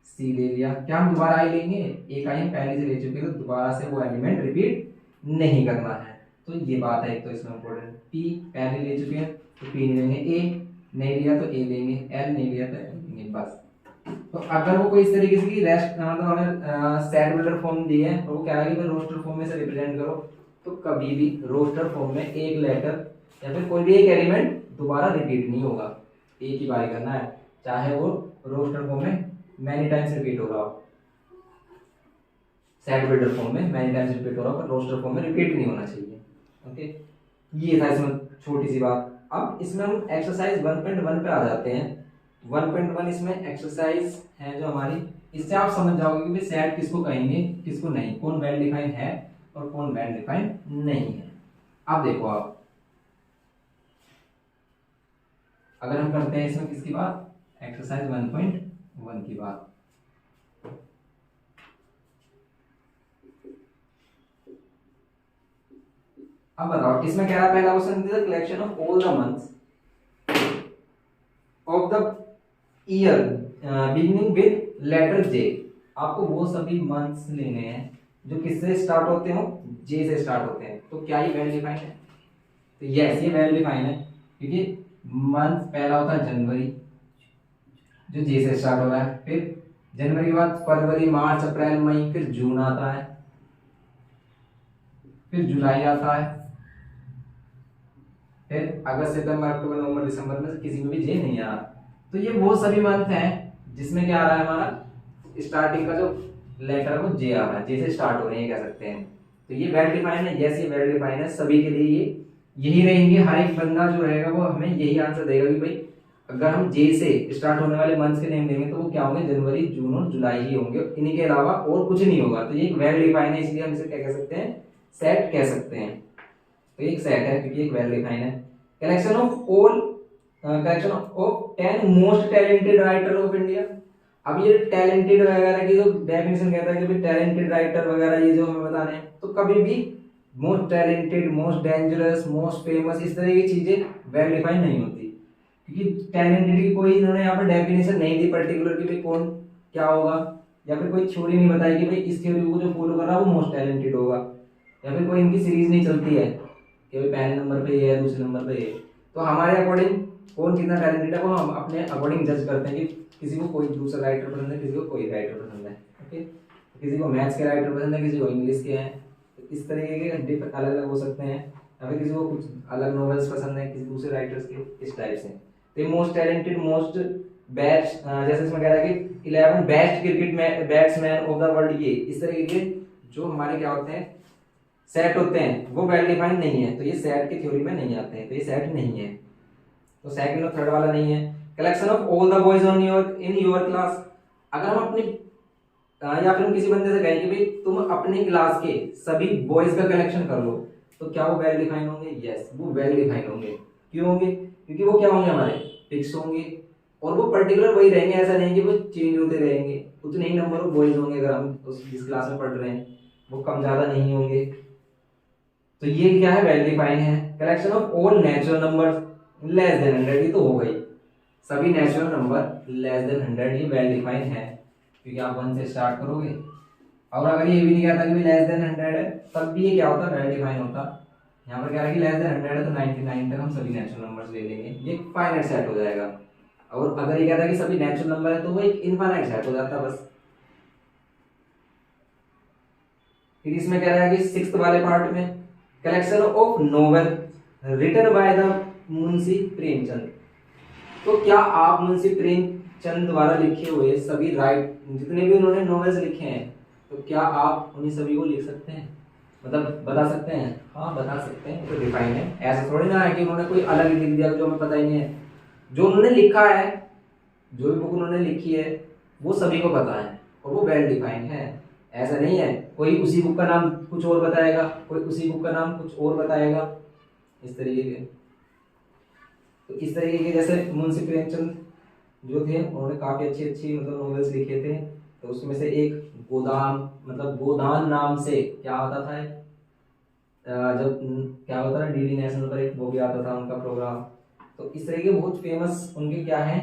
C ले लिया, क्या हम दोबारा I लेंगे, एक I हम पहले से ले चुके हैं, तो दोबारा से वो एलिमेंट रिपीट नहीं करना है। तो ये बात है एक तो इसमें इम्पोर्टेंट। P पहले ले चुके हैं तो P नहीं लेंगे, A नहीं लिया तो A लेंगे, L नहीं लिया तो L लेंगे, बस। तो अगर वो कोई इस तरीके से रेस्ट मतलब हमें सेट बिल्डर फॉर्म दी है और वो कह रहा है कि रोस्टर फॉर्म में से रिप्रेजेंट करो, तो कभी भी रोस्टर फॉर्म में एक लेटर या फिर कोई भी एक एलिमेंट दोबारा रिपीट नहीं होगा, एक ही बार करना है, चाहे वो रोस्टर फॉर्म में मैनी टाइम्स रिपीट हो रहा हो, सेट बिल्डर फॉर्म में मैनी टाइम्स रिपीट हो रहा हो, पर रोस्टर फॉर्म में रिपीट नहीं होना चाहिए। ओके, ये था इसमें छोटी सी बात। अब इसमें हम एक्सरसाइज 1.1 पे आ जाते हैं। 1.1 इसमें एक्सरसाइज है जो हमारी, इससे आप समझ जाओगे कि सेट किसको कहेंगे किसको नहीं, कौन वेल डिफाइंड है और कौन वेल डिफाइंड नहीं है। अब देखो आप, अगर हम करते हैं इसमें किसकी बात, एक्सरसाइज 1.1 की बात। अब बताओ, इसमें कह रहा है पहला question, the collection of all the months of the year beginning with letter J. आपको वो सभी मंथ्स लेने हैं जो किससे स्टार्ट होते हो, जे से स्टार्ट होते हैं। तो क्या ये वेल डिफाइंड है, तो यस ये वेल डिफाइंड है, क्योंकि मंथ पहला होता है जनवरी जो जे से स्टार्ट हो रहा है, फिर जनवरी के बाद फरवरी, मार्च, अप्रैल, मई, फिर जून आता है, फिर जुलाई आता है, फिर अगस्त, सितंबर, अक्टूबर, नवंबर, दिसंबर में से किसी में भी जे नहीं आ रहा। तो ये वो सभी मंथ हैं जिसमें क्या आ रहा है, हमारा स्टार्टिंग का जो लेटर है वो जे आ रहा है, जे से स्टार्ट हो रहे हैं कह सकते हैं। तो ये वेल डिफाइंड है, यस ये वेल डिफाइंड है, सभी के लिए ये यही रहेंगे। हर एक बंदा जो रहेगा वो हमें यही आंसर देगा कि भाई अगर हम जे से स्टार्ट होने वाले मंथ्स के नेम देंगे तो वो क्या होंगे, जनवरी, जून और जुलाई ही होंगे, इन्हीं के अलावा और कुछ नहीं होगा। तो ये एक वेल डिफाइंड है, इसलिए हम इसे क्या कह सकते हैं, सेट कह सकते हैं। तो एक सेट है क्योंकि एक वेल डिफाइंड है। Collection of all collection of 10 most talented writer of India. अब ये टैलेंटेड वगैरह की जो डेफिनेशन कहता है कि भाई टैलेंटेड राइटर वगैरह ये जो हमें बताने हैं, तो कभी भी most talented, most dangerous, most famous इस तरह की चीजें वेल डिफाइंड नहीं होती, क्योंकि टैलेंटेड की कोई इन्होंने यहाँ पर डेफिनेशन नहीं दी पर्टिकुलर कि भाई कौन क्या होगा, या फिर कोई थ्योरी नहीं बताई कि भाई इस थ्योरी को जो फॉलो कर रहा है वो मोस्ट टैलेंटेड होगा, या फिर कोई इनकी सीरीज नहीं चलती है कि भाई पहले नंबर पे ये है दूसरे नंबर पे ये। तो हमारे अकॉर्डिंग कौन कितना टैलेंटेड है वो हम अपने अकॉर्डिंग जज करते हैं कि किसी को कोई दूसरा राइटर पसंद है, किसी को कोई राइटर पसंद है। ओके, किसी को मैथ्स के राइटर पसंद है, किसी को इंग्लिश के हैं, तो इस तरीके के अलग अलग हो सकते हैं। या फिर किसी को कुछ अलग नॉवेल्स पसंद है किसी दूसरे राइटर्स के, इस टाइप से। तो ये मोस्ट टैलेंटेड, मोस्ट बेस्ट, जैसे इसमें कह रहा है कि 11 best cricket batsman of the world, ये इस तरीके के जो हमारे क्या होते हैं सेट होते हैं वो वेल डिफाइंड नहीं है, तो ये सेट की थ्योरी में नहीं आते हैं, तो ये सेट नहीं है। तो सेकंड और थर्ड वाला नहीं है। Collection of all the boys on your in your class, अगर हम अपने या फिर हम किसी बंदे से कहें कि भाई तुम अपने क्लास के सभी बॉयज का कलेक्शन कर लो, तो क्या वो वेल डिफाइंड होंगे? यस, वो वेल डिफाइंड होंगे। क्यों होंगे? क्योंकि वो क्या होंगे, हमारे फिक्स होंगे और वो पर्टिकुलर वही रहेंगे, ऐसा नहीं कि वो चेंज होते रहेंगे। उतने ही नंबर ऑफ बॉयज होंगे अगर हम जिस क्लास में पढ़ रहे हैं, वो कम ज्यादा नहीं होंगे। तो ये क्या है, वेल डिफाइंड है। Collection of all natural numbers less than 100, ये तो हो गई, सभी नेचुरल नंबर लेस देन 100 ये वेल डिफाइंड है, क्योंकि आप 1 से स्टार्ट करोगे। और अगर ये भी नहीं कहता कि लेस देन 100 है, तब भी ये क्या होता, वेल डिफाइंड होता। यहाँ पर कह रहा है कि लेस देन 100 है तो 99 तक हम सभी नेचुरल नंबर्स ले लेंगे, ये फाइनाइट सेट हो जाएगा। और अगर ये कहता है कि सभी नेचुरल नंबर है तो वो एक इनफाइनाइट सेट हो जाता बस। फिर इसमें कह रहा है कि 6th वाले पार्ट में collection of novel written by the Munshi Premchand, तो क्या आप मुंशी प्रेमचंद द्वारा लिखे हुए सभी जितने भी उन्होंने नॉवेल्स लिखे हैं, तो क्या आप उन्हीं सभी को लिख सकते हैं, मतलब बता सकते हैं? हाँ बता सकते हैं, तो डिफाइन है। ऐसा थोड़ी ना है कि उन्होंने कोई अलग ही लिख दिया जो हमें पता ही नहीं है। जो उन्होंने लिखा है, जो भी बुक उन्होंने लिखी है वो सभी को पता है और वो वेल डिफाइंड है। ऐसा नहीं है कोई उसी बुक का नाम कुछ और बताएगा, कोई उसी बुक का नाम कुछ और बताएगा, इस तरीके के। तो इस तरीके के जैसे मुंशी प्रेमचंद जो थे उन्होंने काफी अच्छी अच्छी मतलब नॉवेल्स लिखे थे। तो उसमें से एक गोदान, मतलब गोदान नाम से क्या आता था, जब क्या होता है डीडी नेशनल पर एक वो भी आता था उनका प्रोग्राम। तो इस तरह के बहुत फेमस उनके क्या हैं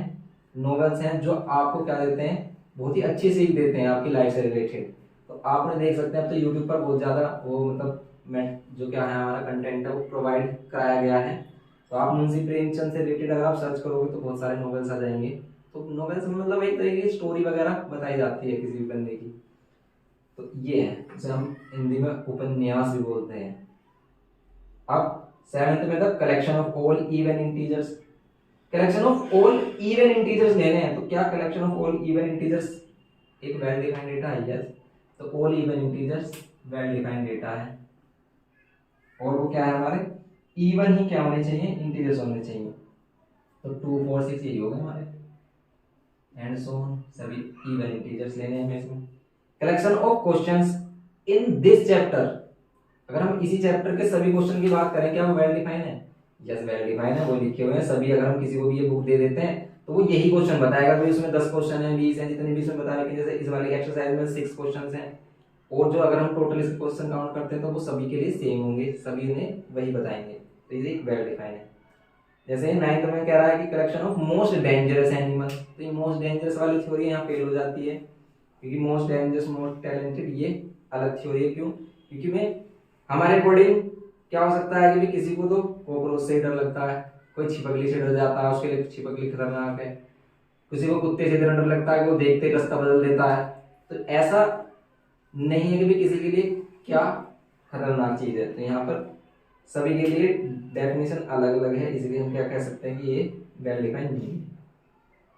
नॉवेल्स हैं, जो आपको क्या देते हैं, बहुत ही अच्छी सीख देते हैं आपकी लाइफ से रिलेटेड। तो आपने देख सकते हैं अब तो यूट्यूब पर बहुत ज़्यादा वो मतलब जो क्या है हमारा कंटेंट है वो प्रोवाइड कराया गया है। तो आप मुंशी प्रेमचंद से रिलेटेड अगर आप सर्च करोगे तो बहुत सारे नॉवेल्स आ जाएंगे। तो नॉवेल्स में मतलब एक तरीके की स्टोरी वगैरह बताई जाती है किसी भी बंदे की। तो ये है, इसे हम हिंदी में उपन्यास भी बोलते हैं। अब 7th में था collection of all even integers. Collection of all even integers लेने हैं, तो क्या collection of all even integers एक वेल डिफाइंड डेटा है? यस, तो all even integers well defined data है। और वो क्या है हमारे इवन ही क्या होने चाहिए, इंटीजर्स होने चाहिए। तो 2 4 6 यही होगा हमारे, एंड सो ऑन, सभी इवन इंटीजर्स लेने हैं हमें इसमें। Collection of questions in this chapter, अगर हम इसी चैप्टर के सभी क्वेश्चन की बात करें क्या वो वेल डिफाइन है? यस, वेल डिफाइन है, वो लिखे हुए हैं सभी। अगर हम किसी को भी ये बुक दे देते हैं तो वो यही क्वेश्चन बताएगा। तो इसमें 10 क्वेश्चन है, 20 है, जितने भी इसमें बता रहे हैं, जैसे इस वाले एक्सरसाइज में 6 क्वेश्चन हैं, और जो अगर हम टोटल इसके क्वेश्चन काउंट करते हैं तो वो सभी के लिए सेम होंगे, सभी ने वही बताएंगे। तो ये एक वेल डिफाइन है। जैसे 9th में कह रहा है कि collection of most dangerous animal, तो ये मोस्ट डेंजरस वाली थ्योरी यहाँ फेल हो जाती है, क्योंकि मोस्ट डेंजरस मोस्ट टैलेंटेड ये अलग थ्योरी है। क्यों? क्योंकि में हमारे अकॉर्डिंग क्या हो सकता है कि किसी को तो कॉकरोच से डर लगता है, कोई छिपकली से डर जाता है, उसके लिए छिपकली खतरनाक है। किसी को कुत्ते से डर लगता है कि वो देखते ही रास्ता बदल देता है। तो ऐसा नहीं है कि भी किसी के लिए क्या खतरनाक चीज है। तो यहाँ पर सभी के लिए डेफिनेशन अलग अलग है, इसलिए हम क्या कह सकते हैं कि ये वेल डिफाइंड नहीं है।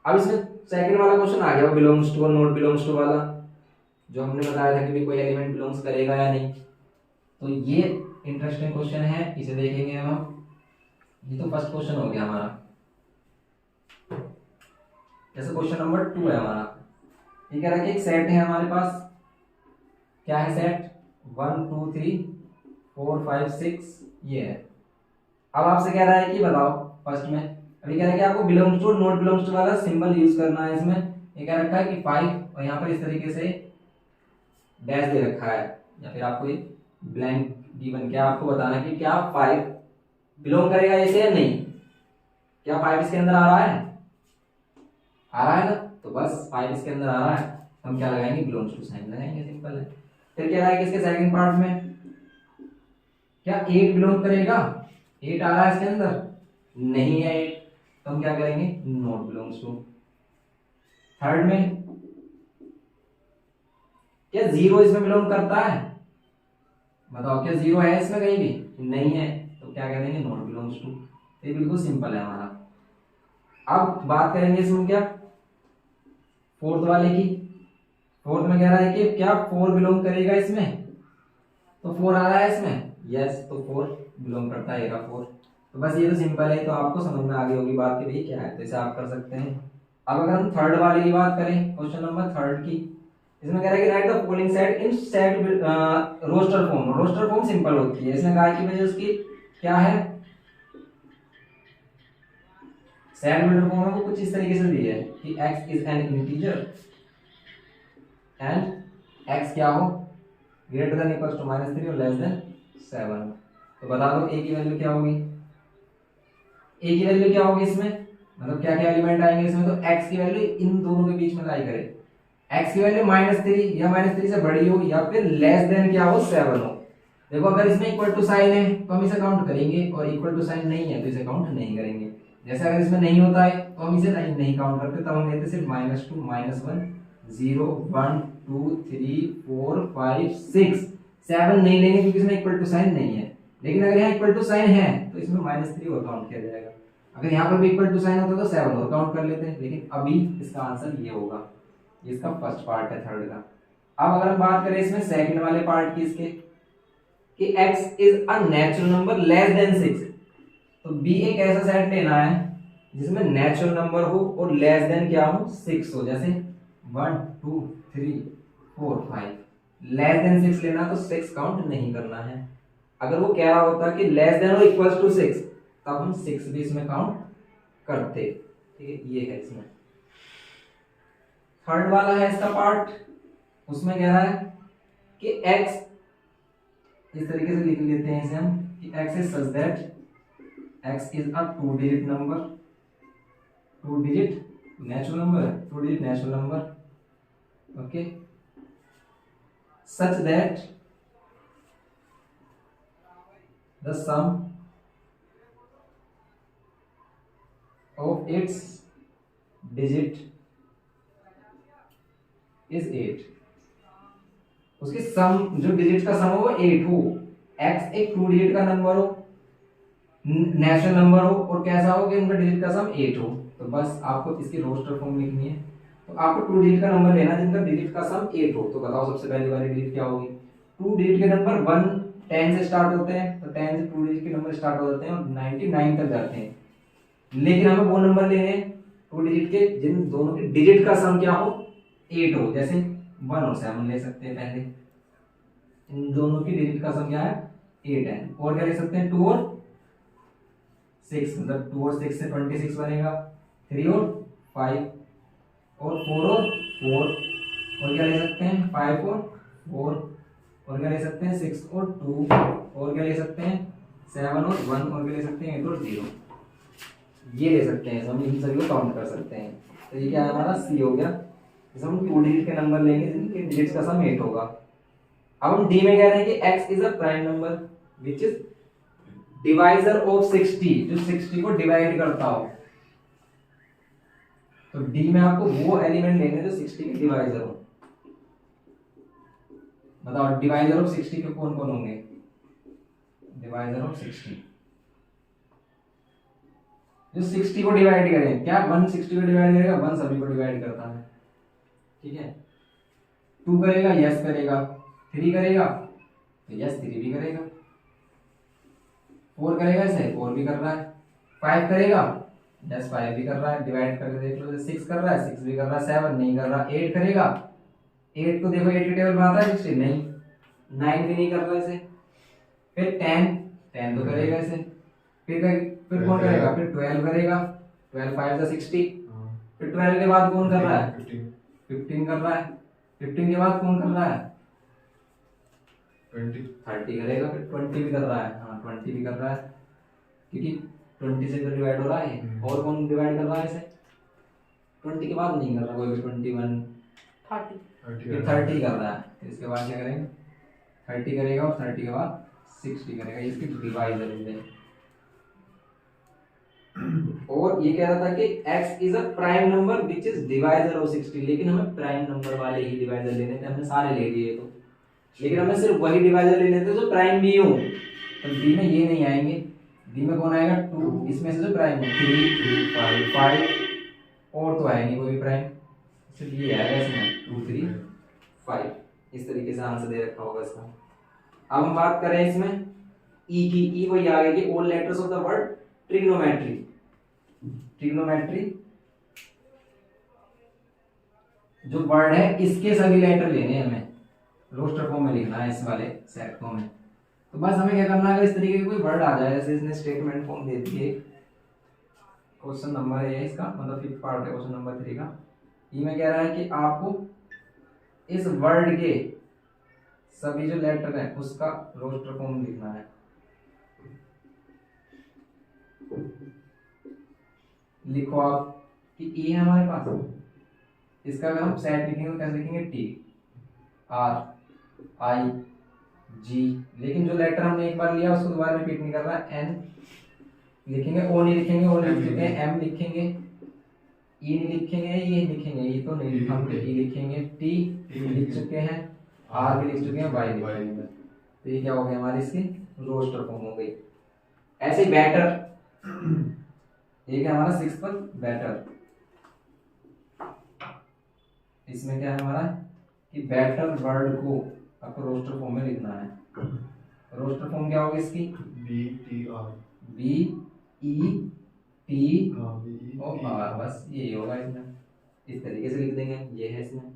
अब इसमें सेकंड वाला क्वेश्चन आ गया, वो बिलोंग्स टू और नॉट बिलोंग्स टू वाला, जो हमने बताया था कि भी कोई एलिमेंट बिलोंग्स करेगा या नहीं। तो ये इंटरेस्टिंग क्वेश्चन है, इसे देखेंगे हम। ये तो फर्स्ट क्वेश्चन हो गया हमारा। जैसे क्वेश्चन नंबर 2 है हमारा, ये कह रहा है कि एक सेट है हमारे पास, क्या है सेट 1 2 3 4 5 6 ये है। अब आपसे कह रहा है कि बताओ फर्स्ट में, अभी कह रहा है कि आपको बिलोंग्स टू और नॉट बिलोंग्स टू वाला सिंबल यूज करना है इसमें। ये कह रखा है कि 5 और यहाँ पर इस तरीके से डैश दे रखा है, या फिर आपको ये ब्लैंक गिवन, क्या आपको बताना है कि क्या 5 बिलोंग करेगा ऐसे या नहीं। क्या 5 इसके अंदर आ रहा है? आ रहा है ना, तो बस 5 इसके अंदर आ रहा है। तो हम क्या लगाएंगे, बिलोंग्स टू साइन लगाएंगे, सिंपल है। फिर क्या आएगा इसके सेकंड पार्ट में, क्या 8 बिलोंग करेगा, 8 आ रहा है इसके अंदर, नहीं है 8, तो हम क्या करेंगे, नॉट बिलोंग्स टू। थर्ड में क्या 0 इसमें बिलोंग करता है, बताओ क्या 0 है इसमें कहीं भी, नहीं है, तो क्या कह देंगे, नॉट बिलोंग्स टू। ये बिल्कुल सिंपल है हमारा। अब बात करेंगे इसमें क्या, फोर्थ वाले की। फोर्थ में कह रहा है कि क्या 4 बिलोंग करेगा इसमें, तो 4 आ रहा है इसमें, यस, तो 4 बिलोंग करता है 4। तो बस ये तो सिंपल है, तो आपको समझ में आ गई होगी बात कि भाई क्या है, तो इसे आप कर सकते हैं। अब अगर हम थर्ड वाले की बात करें, क्वेश्चन नंबर थर्ड की, इसमें कह रहा है कि write the following set in set roster form. Roster form simple होती है, इसमें कहा कि वजह उसकी क्या है, सेट बिल्डर फॉर्म में वो कुछ इस तरीके से दी है कि x is an integer and x क्या हो, ग्रेटर देन इक्वल्स टू -3 और लेस देन 7। तो बता दो a की वैल्यू क्या होगी, a की वैल्यू क्या होगी इसमें, मतलब क्या क्या एलिमेंट आएंगे इसमें, तो x की वैल्यू इन दोनों के बीच में लाई करे, x की वैल्यू -3 या -3 से बड़ी हो या फिर लेस देन क्या हो, 7 हो। देखो अगर इसमें इक्वल टू साइन है तो हम इसे काउंट करेंगे, और इक्वल टू साइन नहीं है तो इसे काउंट नहीं करेंगे। जैसे अगर इसमें नहीं होता है तो हम इसे नहीं काउंट करते, तब हम लेते सिर्फ -2 -1 0 1 2 3 4 5 6 7 नहीं लेंगे क्योंकि इसमें इक्वल टू साइन नहीं है। लेकिन अगर यहाँ इक्वल टू साइन है तो इसमें -3 और काउंट किया जाएगा। अगर यहाँ पर भी इक्वल टू साइन होता तो 7 और काउंट कर लेते हैं, लेकिन अभी इसका आंसर ये होगा। इसका फर्स्ट पार्ट है थर्ड का। अब अगर हम बात करें इसमें सेकंड वाले पार्ट की, इसके कि x is a natural number less then 6, तो b एक ऐसा सेट लेना है जिसमें नेचुरल नंबर हो और लेस देन क्या हो, 6 हो। जैसे 1 2 3 4 5 लेस देन 6 लेना, तो 6 काउंट नहीं करना है। अगर वो कह रहा होता कि लेस देन और इक्वल्स टू 6, तब हम 6 भी इसमें काउंट करते। ठीक है, ये है इसमें। थर्ड वाला है इसका पार्ट, उसमें कह रहा है कि x, इस तरीके से लिख लेते हैं इसे हम कि x is such that x is a 2 digit number, 2 digit natural number, 2 digit natural number, okay, such that the sum of its digit is 8। उसके सम, जो डिजिट का सम हो वो 8 हो। x एक 2 डिजिट का नंबर हो, नेचुरल नंबर हो, और कैसा हो कि उनका डिजिट का सम 8 हो। तो बस आपको इसकी रोस्टर फॉर्म लिखनी है। तो आपको 2 डिजिट का नंबर लेना जिनका डिजिट का सम 8 हो। तो बताओ सबसे पहली वाली डिजिट क्या होगी। 2 डिजिट के नंबर 1 10 से स्टार्ट होते हैं, तो 10 से 2 डिजिट के नंबर स्टार्ट हो जाते हैं और 99 तक जाते हैं। लेकिन हमें वो नंबर लेने हैं 2 डिजिट के जिन दोनों के डिजिट का सम क्या हो, 8 हो। जैसे 1 और 7 ले सकते हैं पहले, इन दोनों की डिजिट का सम क्या है, 8 है। और क्या ले सकते हैं, 2 और 6, मतलब 2 और 6 से 26 बनेगा, 3 और 5 और 4 और 4, और क्या ले सकते हैं 5 और 4, और क्या ले सकते हैं 6 और 2, और क्या ले सकते हैं 7 और 1, और क्या ले सकते हैं 8 और 0। ये ले सकते हैं, हम इन सभी को काउंट कर सकते हैं। तो ये क्या है हमारा सी हो गया। जैसे हम 2 डिजिट के नंबर लेंगे जिनके डिजिट्स का सम 8 होगा। अब हम डी में कह रहे हैं कि x is a prime number which is divisor of 60, जो 60 को डिवाइड करता हो। तो डी में आपको वो एलिमेंट लेने जो 60 के डिवाइजर हो। बताओ डिवाइजर ऑफ 60 के कौन कौन होंगे, डिवाइजर ऑफ 60 जो 60 को डिवाइड करें, क्या 1 60 को डिवाइड करेगा, 1 सभी को डिवाइड करता है। ठीक है, 2 करेगा, यस करेगा, 3 करेगा तो यस 3 भी करेगा, 4 करेगा इसे 4 भी कर रहा है, 5 करेगा यस 5 भी कर रहा है, डिवाइड करके देख लो, 6 कर रहा है 6 भी कर रहा है, 7 नहीं कर रहा, 8 करेगा, 8 को देखो 8 के टेबल में आता है 60 नहीं, 9 भी नहीं कर रहा इसे, फिर 10 तो करेगा इसे, फिर कौन करेगा, फिर 12 करेगा, 12 5 का 60, फिर 12 के बाद कौन कर रहा है 15 कर रहा है, 15 के बाद कौन कर रहा है 30 करेगा, फिर 20 भी कर रहा है, हाँ 20 भी कर रहा है क्योंकि 20 से तो डिवाइड हो रहा है। और कौन डिवाइड कर रहा है इसे, 20 के बाद नहीं कर रहा कोई भी, 21 फिर 30 कर रहा है, तो इसके बाद क्या करेंगे 30 करेगा और 30 के बाद 60 करेगा, इसकी डिवाइजर है। और ये कह रहा था कि x is a prime number which is divisor of 60, लेकिन हमें प्राइम नंबर वाले ही डिवाइजर लेने थे, हमने सारे ले लिए तो, लेकिन हमें सिर्फ वही डिवाइजर लेने थे जो प्राइम भी हो। तो b में ये नहीं आएंगे, b में कौन आएगा 2, इसमें से जो प्राइम हो 3 3 5 5, और तो आएगी कोई भी प्राइम, सिर्फ ये आएगा इसमें 2 3 5। इस तरीके से आंसर दे रखा होगा इसका। अब हम बात करें इसमें e की, e वही आ गई कि all letters of the word trigonometry. Trigonometry जो वर्ड है इसके सभी लेटर लेने हैं हमें, रोस्टर फॉर्म में लिखना है इस वाले सेट फॉर्म में। तो बस हमें क्या करना है, अगर इस तरीके का कोई वर्ड आ जाए, जैसे इसने स्टेटमेंट फॉर्म दे दी है, क्वेश्चन नंबर है इसका, मतलब 5th पार्ट है क्वेश्चन नंबर 3 का। ये में कह रहा है कि आपको इस वर्ड के सभी जो लेटर हैं उसका रोस्टर फॉर्म लिखना है। लिखो आप कि ई है हमारे पास, इसका अगर हम सेट लिखेंगे तो कैसे लिखेंगे, टी आर आई जी, लेकिन जो लेटर हमने एक बार लिया उसको दोबारा रिपीट नहीं कर रहा, एन लिखेंगे, ओ नहीं लिखेंगे, ओ लिख चुके हैं, एम लिखेंगे, ई नहीं लिखेंगे, ये लिखेंगे, ये तो नहीं लिखा हमने, ई लिखेंगे, टी लिख चुके हैं, आर भी लिख चुके हैं, वाई लिखेंगे। तो ये क्या हो गया हमारी इसकी रोस्टर फॉर्म हो गई। ऐसे ही बैटर, ये क्या हमारा 6th पर बैटर, इसमें क्या है हमारा कि बैटर वर्ड को आपको रोस्टर फॉर्म में लिखना है। रोस्टर फॉर्म क्या होगी इसकी, बी ई टी और आर, बस यही होगा इसमें, इस तरीके से लिख देंगे, ये है इसमें।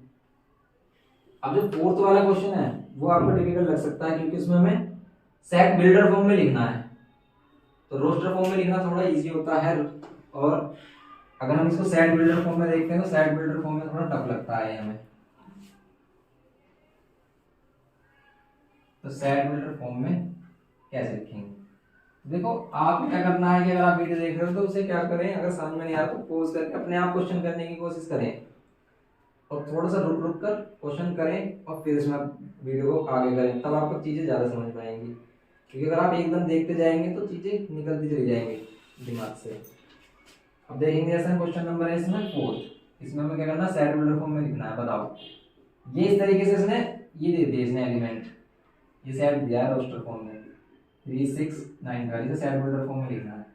अब जो 4th वाला क्वेश्चन है वो आपको डिफिकल्ट लग सकता है, क्योंकि उसमें हमें सेट बिल्डर फॉर्म में लिखना है, तो रोस्टर फॉर्म में लिखना थोड़ा इजी होता है, और अगर हम इसको सेट बिल्डर फॉर्म में देखते हैं तो सेट बिल्डर फॉर्म में थोड़ा टफ लगता है हमें। तो सेट बिल्डर फॉर्म में कैसे लिखेंगे, देखो आप क्या करना है कि अगर आप वीडियो देख रहे हो तो उसे क्या करें, अगर समझ में नहीं आ रहा तो पॉज करके अपने आप क्वेश्चन करने की कोशिश करें, और थोड़ा सा रुक रुक कर क्वेश्चन करें, और फिर इसमें वीडियो को आगे करें, तब आपको चीजें ज्यादा समझ में आएंगी। क्योंकि अगर आप एकदम देखते जाएंगे तो चीजें निकलती चली जाएंगी दिमाग से। अब देखेंगे जैसे क्वेश्चन नंबर है इसमें 4th, इसमें हमें क्या करना है, सेट बिल्डर फॉर्म में लिखना है। बताओ, ये इस तरीके से इसने ये दे दिए, इसने एलिमेंट ये सेट दिया है रोस्टर फॉर्म में 3 6 9 का, इसे सेट बिल्डर फॉर्म में लिखना है।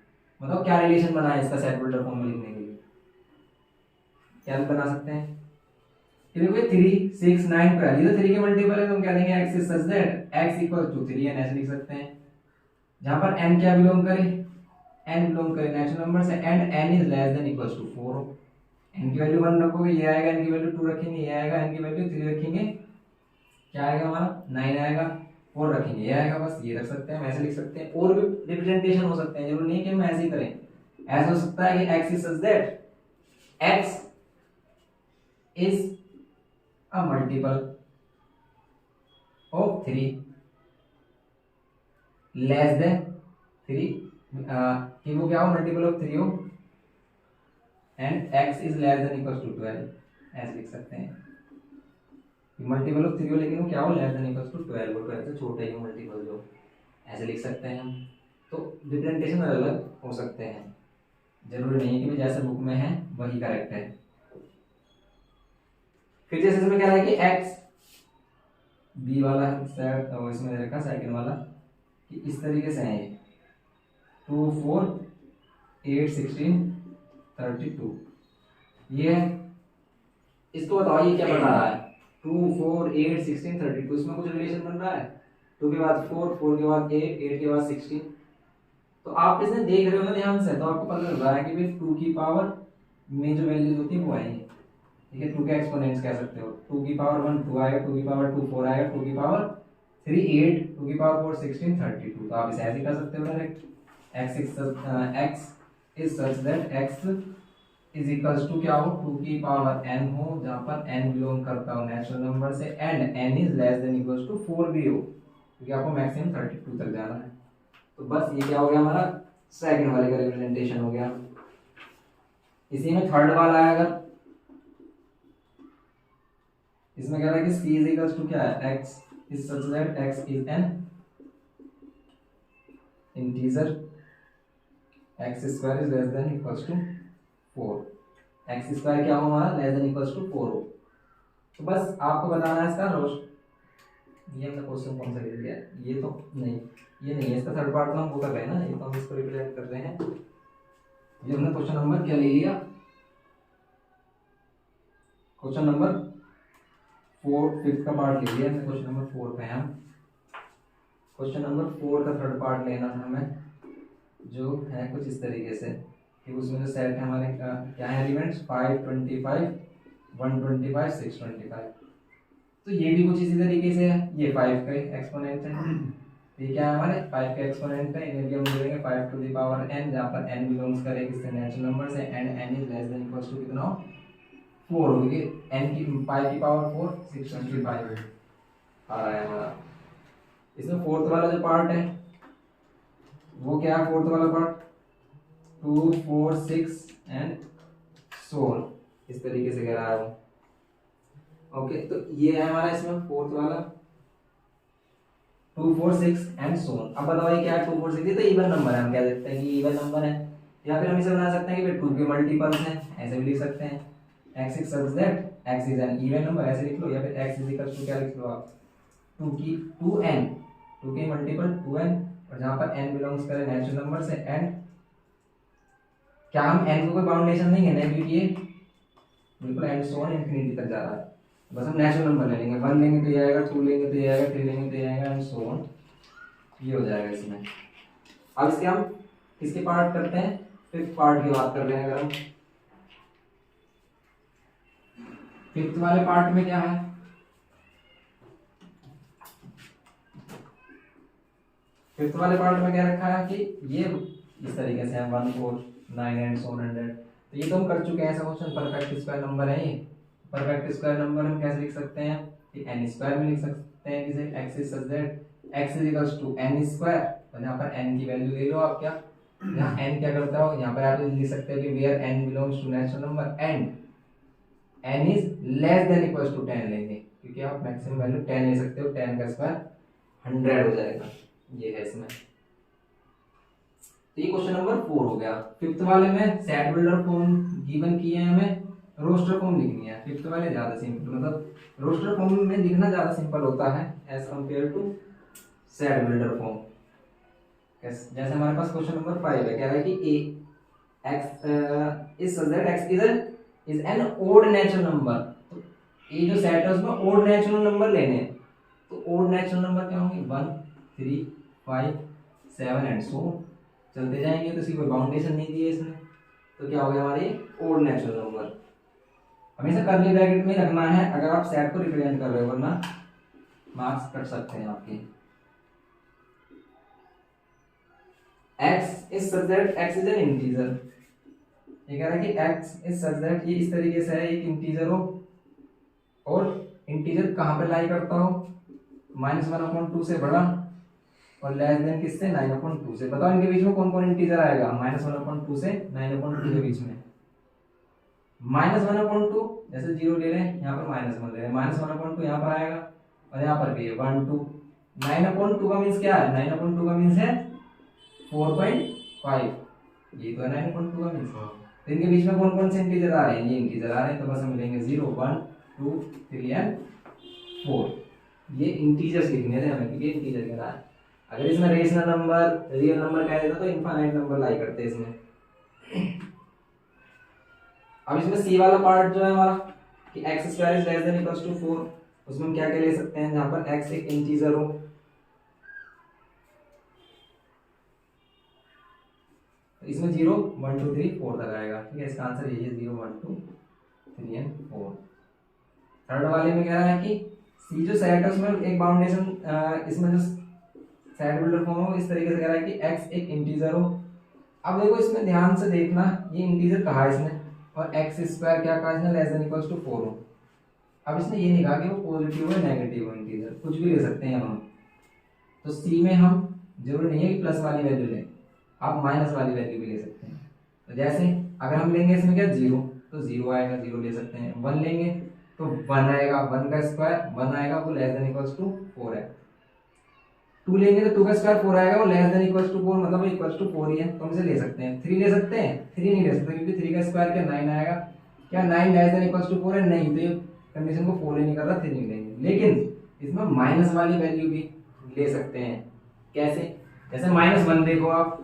बताओ क्या रिलेशन बना है इसका सेट बिल्डर फॉर्म में लिखने के लिए, क्या बना सकते हैं, देखो 3 6 9 पर, ये तो 3 के मल्टीपल है तो हम कह देंगे x is such that x equals to 3, n ऐसे लिख सकते हैं, जहां पर n क्या बिलोंग करे, n बिलोंग करे नेचुरल नंबर से, and n is less than equals to 4 हो। n की वैल्यू 1 रखोगे ये आएगा, n की वैल्यू 2 रखेंगे ये आएगा, n की वैल्यू 3 रखेंगे क्या आएगा हमारा 9 आएगा, 4 रखेंगे ये आएगा, बस ये रख सकते हैं, हम ऐसे लिख सकते हैं। और भी रिप्रेजेंटेशन हो सकते हैं, जरूरी नहीं कि हम ऐसे ही करें, ऐसा हो सकता है कि x is such that x is a multiple of 3 less than 3, कि वो क्या हो मल्टीपल ऑफ 3 हो, and x is less than equals to 12, ऐसे लिख सकते हैं कि मल्टीपल ऑफ 3 हो लेकिन वो क्या हो लेस देन इक्वल्स टू 12 हो, 12 से छोटा ही हो मल्टीपल जो, ऐसे लिख सकते हैं हम। तो रिप्रेजेंटेशन अलग अलग हो सकते हैं, जरूरी नहीं है कि जैसे बुक में है वही करेक्ट है। फिर जैसे इसमें क्या है कि x b वाला सेट, तो इसमें रखा सेकंड वाला कि इस तरीके से है, 2 4 8 16 32, ये है। इसको बताओ ये क्या बता रहा है, 2 4 8 16 32, इसमें कुछ रिलेशन बन रहा है, 2 के बाद 4 4 के बाद 8 8 के बाद 16। तो आप इसमें देख रहे हो ना ध्यान से, तो आपको पता लग रहा है कि भाई 2 की पावर में जो वैल्यूज होती है वो आएंगी, ठीक है, 2 के एक्सपोनेंट्स कह सकते हो, 2 की पावर 1 2 आएगा, 2 की पावर 2 4 आएगा, 2 की पावर 3 8, 2 की पावर 4 16 32। तो आप इसे ऐसे कर सकते हो direct, x is such that x is equals to क्या हो, 2 की पावर n हो, जहां पर n बिलोंग करता हो नेचुरल नंबर से, and n is less than equals to 4 भी हो, क्योंकि आपको मैक्सिमम 32 तक जाना है। तो बस ये क्या हो गया हमारा सेकंड वाले का रिप्रेजेंटेशन हो गया। इसी में थर्ड वाला है, अगर इसमें कह रहा है कि c इज इक्वल टू क्या है, x is such that x is an integer, x square is less than equal to 4, x square क्या हो हमारा, लेस देन इक्वल टू 4 हो। तो बस आपको बताना है इसका रोस्ट, ये हमने क्वेश्चन कौन सा ले लिया, ये तो नहीं, ये नहीं है, इसका थर्ड पार्ट तो हम वो कर रहे हैं ना, ये तो हम इसको रिप्रेजेंट कर रहे हैं। ये हमने क्वेश्चन नंबर क्या ले लिया, क्वेश्चन नंबर 4 फिफ्थ का पार्ट ले लिया हमने, क्वेश्चन नंबर 4 पे हम क्वेश्चन नंबर 4 का थर्ड पार्ट लेना था हमें, जो है कुछ इस तरीके से कि उसमें जो सेट है हमारे क्या है एलिमेंट्स 5, 25, 125, 625। तो ये भी कुछ इसी तरीके से है, ये 5 का एक्सपोनेंट है, ये क्या है हमारे 5 का एक्सपोनेंट है, इन्हें भी हम बोलेंगे 5 टू द पावर n, जहाँ पर n बिलोंग्स करे किससे, नेचुरल नंबर से, and n is less than equal to कितना 4 होगी, n की 5 की पावर 4 625 आ रहा है हमारा। इसमें फोर्थ वाला जो पार्ट है वो क्या है, फोर्थ वाला पार्ट 2, 4, 6 एंड सो ऑन, इस तरीके से कह रहा है वो। ओके, तो ये है हमारा इसमें फोर्थ वाला 2, 4, 6 एंड सो ऑन। अब बताओ ये क्या है, 2, 4, 6, ये तो इवन नंबर है, हम कह सकते हैं कि इवन नंबर है, या फिर हम इसे बना सकते हैं कि 2 के मल्टीपल्स हैं, ऐसे भी लिख सकते हैं, x is such that x is N even number, ऐसे लिख लो, या फिर x इज इक्वल टू क्या लिख लो आप 2n, 2 के मल्टीपल 2n, और जहां पर n बिलोंग्स करे नेचुरल नंबर से, एंड क्या हम n को कोई बाउंडेशन नहीं है, नहीं, क्योंकि ये बिल्कुल एंड सो ऑन इंफिनिटी तक जा रहा है, बस हम नेचुरल नंबर ले लेंगे, 1 लेंगे तो ये आएगा, 2 लेंगे तो ये आएगा, 3 लेंगे तो ये आएगा, एंड सो ऑन, ये हो जाएगा इसमें। अब इसके हम किसके पार्ट करते हैं, फिफ्थ पार्ट की बात कर रहे हैं। अगर हम फिफ्थ वाले पार्ट में क्या है, फिफ्थ वाले पार्ट में क्या रखा है कि ये इस तरीके से है 1, 4, 9 एंड सो 100। तो ये तो हम कर चुके हैं, ऐसा क्वेश्चन परफेक्ट स्क्वायर नंबर है ये। परफेक्ट स्क्वायर नंबर हम कैसे लिख सकते हैं कि n स्क्वायर में लिख सकते हैं, किसे x is such that x is equals to n square, और यहाँ पर n की वैल्यू ले लो आप, क्या यहाँ n क्या करता हो, यहाँ पर आप लिख सकते हो कि where n belongs to natural number and n is less than equals to 10 लेंगे, क्योंकि आप मैक्सिमम वैल्यू 10 ले सकते हो, 10 का स्क्वायर 100 हो जाएगा, ये है इसमें। तो ये क्वेश्चन नंबर 4 हो गया। फिफ्थ वाले में सेट बिल्डर फॉर्म गिवन किए हैं, हमें रोस्टर फॉर्म लिखनी है। फिफ्थ वाले ज्यादा सिंपल, मतलब रोस्टर फॉर्म में लिखना ज्यादा सिंपल होता है as compare to set builder form. जैसे हमारे पास क्वेश्चन नंबर 5 है, कह रहा है कि a x is such that x is an odd natural number. तो ये जो सेट है उसमें ओड नेचुरल नंबर लेने हैं, तो ओड नेचुरल नंबर क्या होंगे 1, 3, 5, 7 एंड सो चलते जाएंगे, तो इसकी कोई बाउंडेशन नहीं दी है इसमें, तो क्या हो गया हमारे ओड नेचुरल नंबर। हमेशा कर्ली ब्रैकेट में रखना है अगर आप सेट को रिप्रेजेंट कर रहे हो, वरना मार्क्स कट सकते हैं आपके। x is such that x is an integer, ये कह रहा है कि x इज सच दैट ये इस तरीके से है, एक इंटीजर हो, और इंटीजर कहाँ पे लाई करता हो, -1/2 से बड़ा और लेस देन किससे 9/2 से। बताओ इनके बीच में कौन कौन इंटीजर आएगा, -1/2 से 9/2 के बीच में। -1/2 जैसे 0 ले रहे हैं, यहाँ पर -1 ले रहे हैं, -1/2 यहाँ पर आएगा, और यहाँ पर भी है 1, 2। 9/2 का मीन्स क्या है, 9/2 का मीन्स है 4.5, ये तो है 9/2 का मीन्स। तो इनके बीच में कौन कौन से इंटीजर आ रहे हैं, ये इंटीजर आ रहे हैं, तो बस हम लेंगे 0, 1, 2, 3 एंड 4। ये इंटीजर्स लिखने थे हमें, क्योंकि इंटीजर कह रहा है। अगर इसमें रेशनल नंबर, रियल नंबर कह देता तो इनफाइनाइट नंबर लाई करते इसमें। अब इसमें सी वाला पार्ट जो है हमारा कि x square is less than equals to 4, उसमें हम क्या क्या ले सकते हैं, जहां पर x एक इंटीजर हो, तो इसमें 0, 1, 2, 3, 4 तक आएगा, ठीक है। इसका आंसर यही है 0, 1, 2, 3 एंड 4। थर्ड वाले में कह रहा है कि सी जो सेट है उसमें एक बाउंडेशन, इसमें जो सेट बिल्डर फॉर्म हो इस तरीके से कह रहा है कि x एक इंटीजर हो। अब देखो इसमें ध्यान से देखना, ये इंटीजर कहा है इसने, और x स्क्वायर क्या कहा इसने, लेस देन इक्वल्स टू 4 हो। अब इसने ये नहीं कहा कि वो पॉजिटिव हो नेगेटिव हो, इंटीजर कुछ भी ले सकते हैं हम। तो सी में हम जरूरी नहीं है कि प्लस वाली वैल्यू लें, आप माइनस वाली वैल्यू भी ले सकते हैं। तो जैसे अगर हम लेंगे इसमें क्या 0, तो 0 आएगा, 0 ले सकते हैं। 1 लेंगे तो 1 आएगा, 1 का स्क्वायर 1 आएगा, वो लेस देन इक्वल्स टू 4 है। 2 लेंगे तो 2 का स्क्वायर 4 आएगा, वो लेस देन इक्वल्स टू 4, मतलब इक्वल्स टू 4 ही है, तो हम इसे ले सकते हैं। 3 ले सकते हैं, 3 नहीं ले सकते क्योंकि 3 का स्क्वायर क्या 9 आएगा, क्या 9 लेस देन इक्वल्स टू 4 है, नहीं, तो ये कंडीशन को फॉलो नहीं कर रहा, 3 नहीं लेंगे। लेकिन इसमें माइनस वाली वैल्यू भी ले सकते हैं। कैसे? जैसे -1 देखो आप,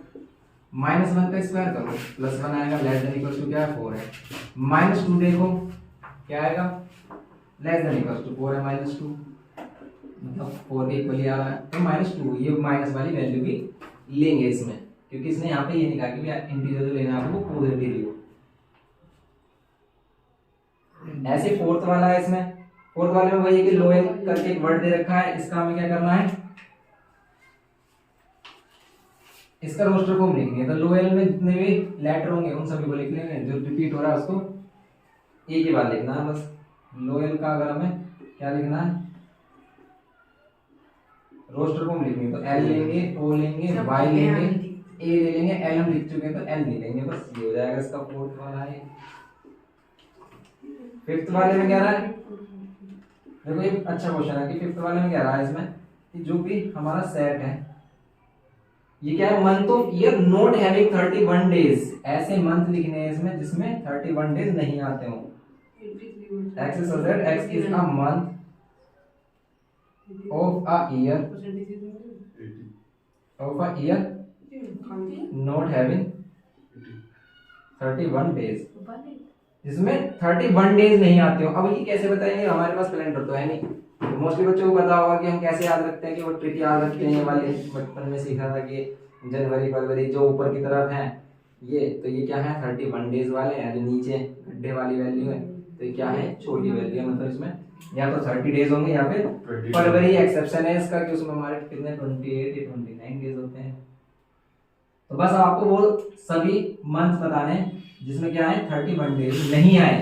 -1 का स्क्वायर करो +1 आएगा, लेस देन इक्वल्स टू क्या है 4 है। -2 देखो क्या आएगा, लेस देन इक्वल्स टू 4 है, -2 मतलब 4 के इक्वली आ रहा है, तो -2 ये माइनस वाली वैल्यू भी लेंगे इसमें, क्योंकि इसने यहाँ पे ये नहीं कहा कि इंटीजर जो लेना है आपको पॉजिटिव लियो। ऐसे फोर्थ वाला है, इसमें फोर्थ वाले में वही है कि लोएल करके एक वर्ड दे रखा है, इसका हमें क्या करना है, इसका रोस्टर फॉर्म लिखेंगे। तो लोएल में जितने भी लेटर होंगे उन सभी को लिख लेंगे, जो रिपीट हो रहा है उसको एक ही बार लिखना है बस। लोएल का अगर हमें क्या लिखना है, रोस्टर फॉर्म लिखेंगे तो एल लेंगे, ओ लेंगे, वाई लेंगे, ए ले लेंगे, एल हम लिख चुके हैं तो एल नहीं लेंगे, बस ये हो जाएगा इसका फोर्थ वाला है। फिफ्थ वाले में क्या रहा है, देखो ये अच्छा क्वेश्चन है कि फिफ्थ वाले में क्या रहा है इसमें कि जो भी हमारा सेट है ये क्या है, month of year not having 31 days, ऐसे मंथ लिखने हैं इसमें जिसमें 31 डेज नहीं आते हो। x is that x is a month of a year not having 31 days, जिसमें 31 डेज नहीं आते हो। अब ये कैसे बताएंगे, हमारे पास कैलेंडर तो है नहीं। मोस्टली बच्चों को पता होगा कि हम कैसे याद रखते हैं, कि वो ट्रिक याद रखते हैं, ये वाले बचपन में सीखा था कि जनवरी फरवरी जो ऊपर की तरफ है ये, तो ये क्या है 31 डेज वाले हैं, जो नीचे गड्ढे वाली वैल्यू है तो ये क्या है छोटी वैल्यू है, मतलब इसमें या तो 30 डेज होंगे या फिर फरवरी एक्सेप्शन है इसका कि उसमें हमारे कितने 28 या 29 डेज होते हैं। तो बस आपको वो सभी मंथ बताने जिसमें क्या है 31 डेज नहीं आए,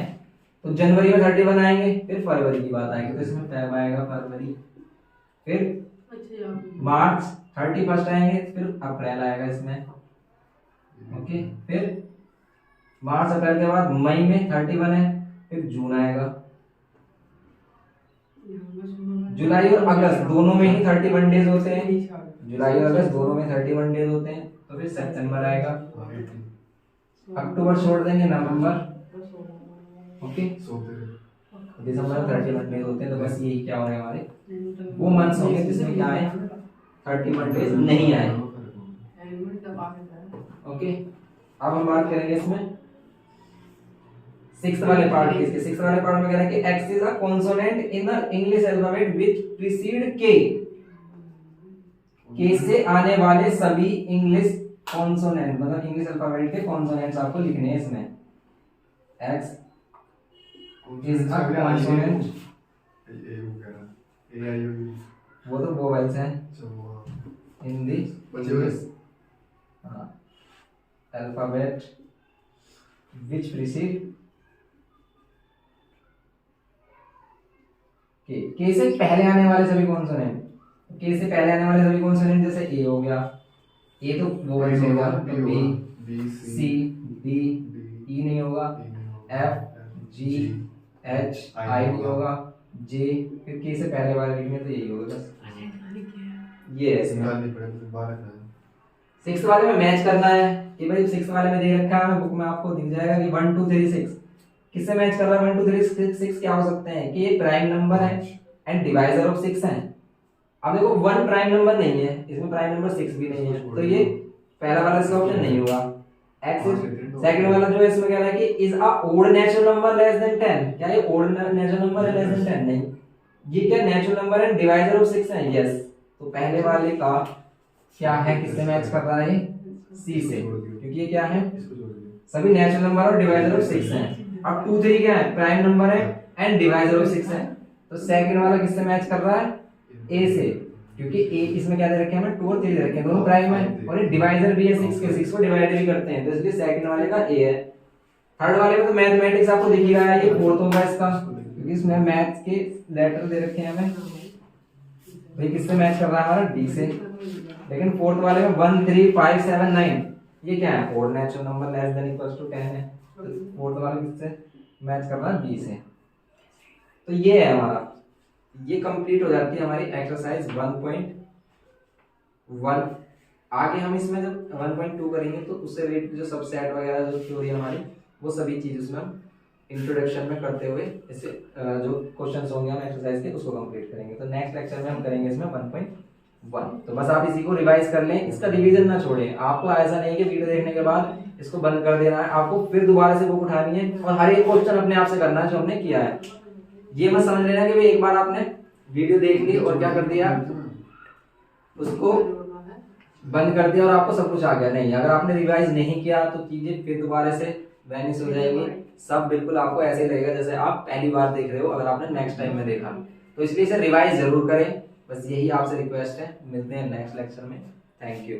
तो जनवरी में 31 आएंगे, फिर फरवरी की बात आएगी तो इसमें फैब आएगा फरवरी, फिर मार्च 31 आएंगे, फिर अप्रैल आएगा इसमें, ओके, फिर मार्च अप्रैल के बाद मई में 31 है, फिर जून आएगा, जुलाई और अगस्त दोनों में ही 31 डेज होते हैं, जुलाई और अगस्त दोनों में 31 डेज होते हैं, तो फिर सितंबर आएगा, अक्टूबर छोड़ देंगे, नवंबर, ओके, दिसंबर में 31 डेज होते हैं, तो बस यही क्या हो रहे हैं हमारे वो मंथ्स होंगे जिसमें क्या है 31 डेज नहीं आए, ओके। अब हम बात करेंगे इसमें सिक्स्थ वाले पार्ट की। इसके सिक्स्थ वाले पार्ट में कह रहा है कि x is a consonant in the English alphabet which preceded k, k से आने वाले सभी इंग्लिश कॉन्सोनेंट, मतलब इंग्लिश अल्फाबेट के कॉन्सोनेंट्स आपको लिखने हैं इसमें। x इज अ कॉन्सोनेंट, वो तो वोवेल्स हैं in the English alphabet which preceded के से पहले आने वाले सभी कॉन्सोनेंट, के से पहले आने वाले सभी कॉन्सोनेंट जैसे ए हो गया, ए तो वोवेल्स हो गया, बी सी डी ई नहीं होगा, एफ जी एच आई नहीं होगा, जे, फिर के से पहले वाले लिखने तो यही होगा बस, ये है इसमें। सिक्स वाले में मैच करना है कि भाई सिक्स वाले में दे रखा है, बुक में आपको दिख जाएगा कि 1 2 3 6 किससे मैच कर रहा है। 1 2 3 6 क्या हो सकते हैं कि ये प्राइम नंबर है एंड डिवाइजर ऑफ 6 है। अब देखो 1 प्राइम नंबर नहीं है, इसमें प्राइम नंबर 6 भी नहीं है, तो ये पहला वाला इसका ऑप्शन नहीं होगा। एक्स सेकंड वाला जो है इसमें कह रहा है कि is a odd natural number less than 10, क्या ये ओड नेचुरल नंबर है लेस देन 10? नहीं। ये क्या नेचुरल नंबर है डिवाइजर ऑफ 6 है? यस। तो पहले वाले का क्या है, किससे मैच कर रहा है? सी से, क्योंकि ये क्या है सभी नेचुरल नंबर और डिवाइजर ऑफ 6 हैं। अब 2 3 क्या है प्राइम नंबर है एंड डिवाइजर ऑफ 6 है, तो सेकंड वाला किससे मैच कर रहा है? ए से, क्योंकि ए इसमें क्या दे रखे हैं हमें 2 और 3 दे रखे हैं, दोनों प्राइम है और ये डिवाइजर भी है 6 के, 6 को डिवाइड भी करते हैं, तो इसलिए सेकंड वाले का ए है। थर्ड वाले में तो मैथमेटिक्स आपको दिख ही रहा है, ये फोर्थ होगा इसका, क्योंकि इसमें मैथ्स के लेटर दे रखे हैं हमें, भाई किससे मैच कर रहा है हमारा? डी से। लेकिन फोर्थ वाले में 1 3 5 7 9 ये क्या है? Odd natural number less than equals to 10 है, तो फोर्थ वाला किससे मैच कर रहा है? बी से। तो ये है हमारा, ये कंप्लीट हो जाती है हमारी एक्सरसाइज 1.1। आगे हम इसमें जब 1.2 करेंगे तो उससे रिलेटेड जो सबसेट वगैरह जो थ्योरी हमारी, वो सभी चीज उसमें हम इंट्रोडक्शन में करते हुए इससे जो क्वेश्चंस होंगे हम एक्सरसाइज के उसको कंप्लीट करेंगे। तो नेक्स्ट लेक्चर में हम करेंगे इसमें 1.1। तो बस आप इसी को रिवाइज कर लें, इसका रिवीजन ना छोड़ें। आपको ऐसा नहीं है कि वीडियो देखने के बाद इसको बंद कर देना है, आपको फिर दोबारा से बुक उठानी है और हर एक क्वेश्चन अपने आप से करना है जो हमने किया है। ये मत समझ लेना कि भाई एक बार आपने वीडियो देख ली और क्या कर दिया, उसको बंद कर दिया और आपको सब कुछ आ गया। नहीं, अगर आपने रिवाइज नहीं किया तो चीजें फिर दोबारा से वैनिश हो जाएंगी। सब बिल्कुल आपको ऐसे ही लगेगा जैसे आप पहली बार देख रहे हो, अगर आपने नेक्स्ट टाइम में देखा। तो इसलिए इसे रिवाइज जरूर करें, बस यही आपसे रिक्वेस्ट है। मिलते हैं नेक्स्ट लेक्चर में। Thank you.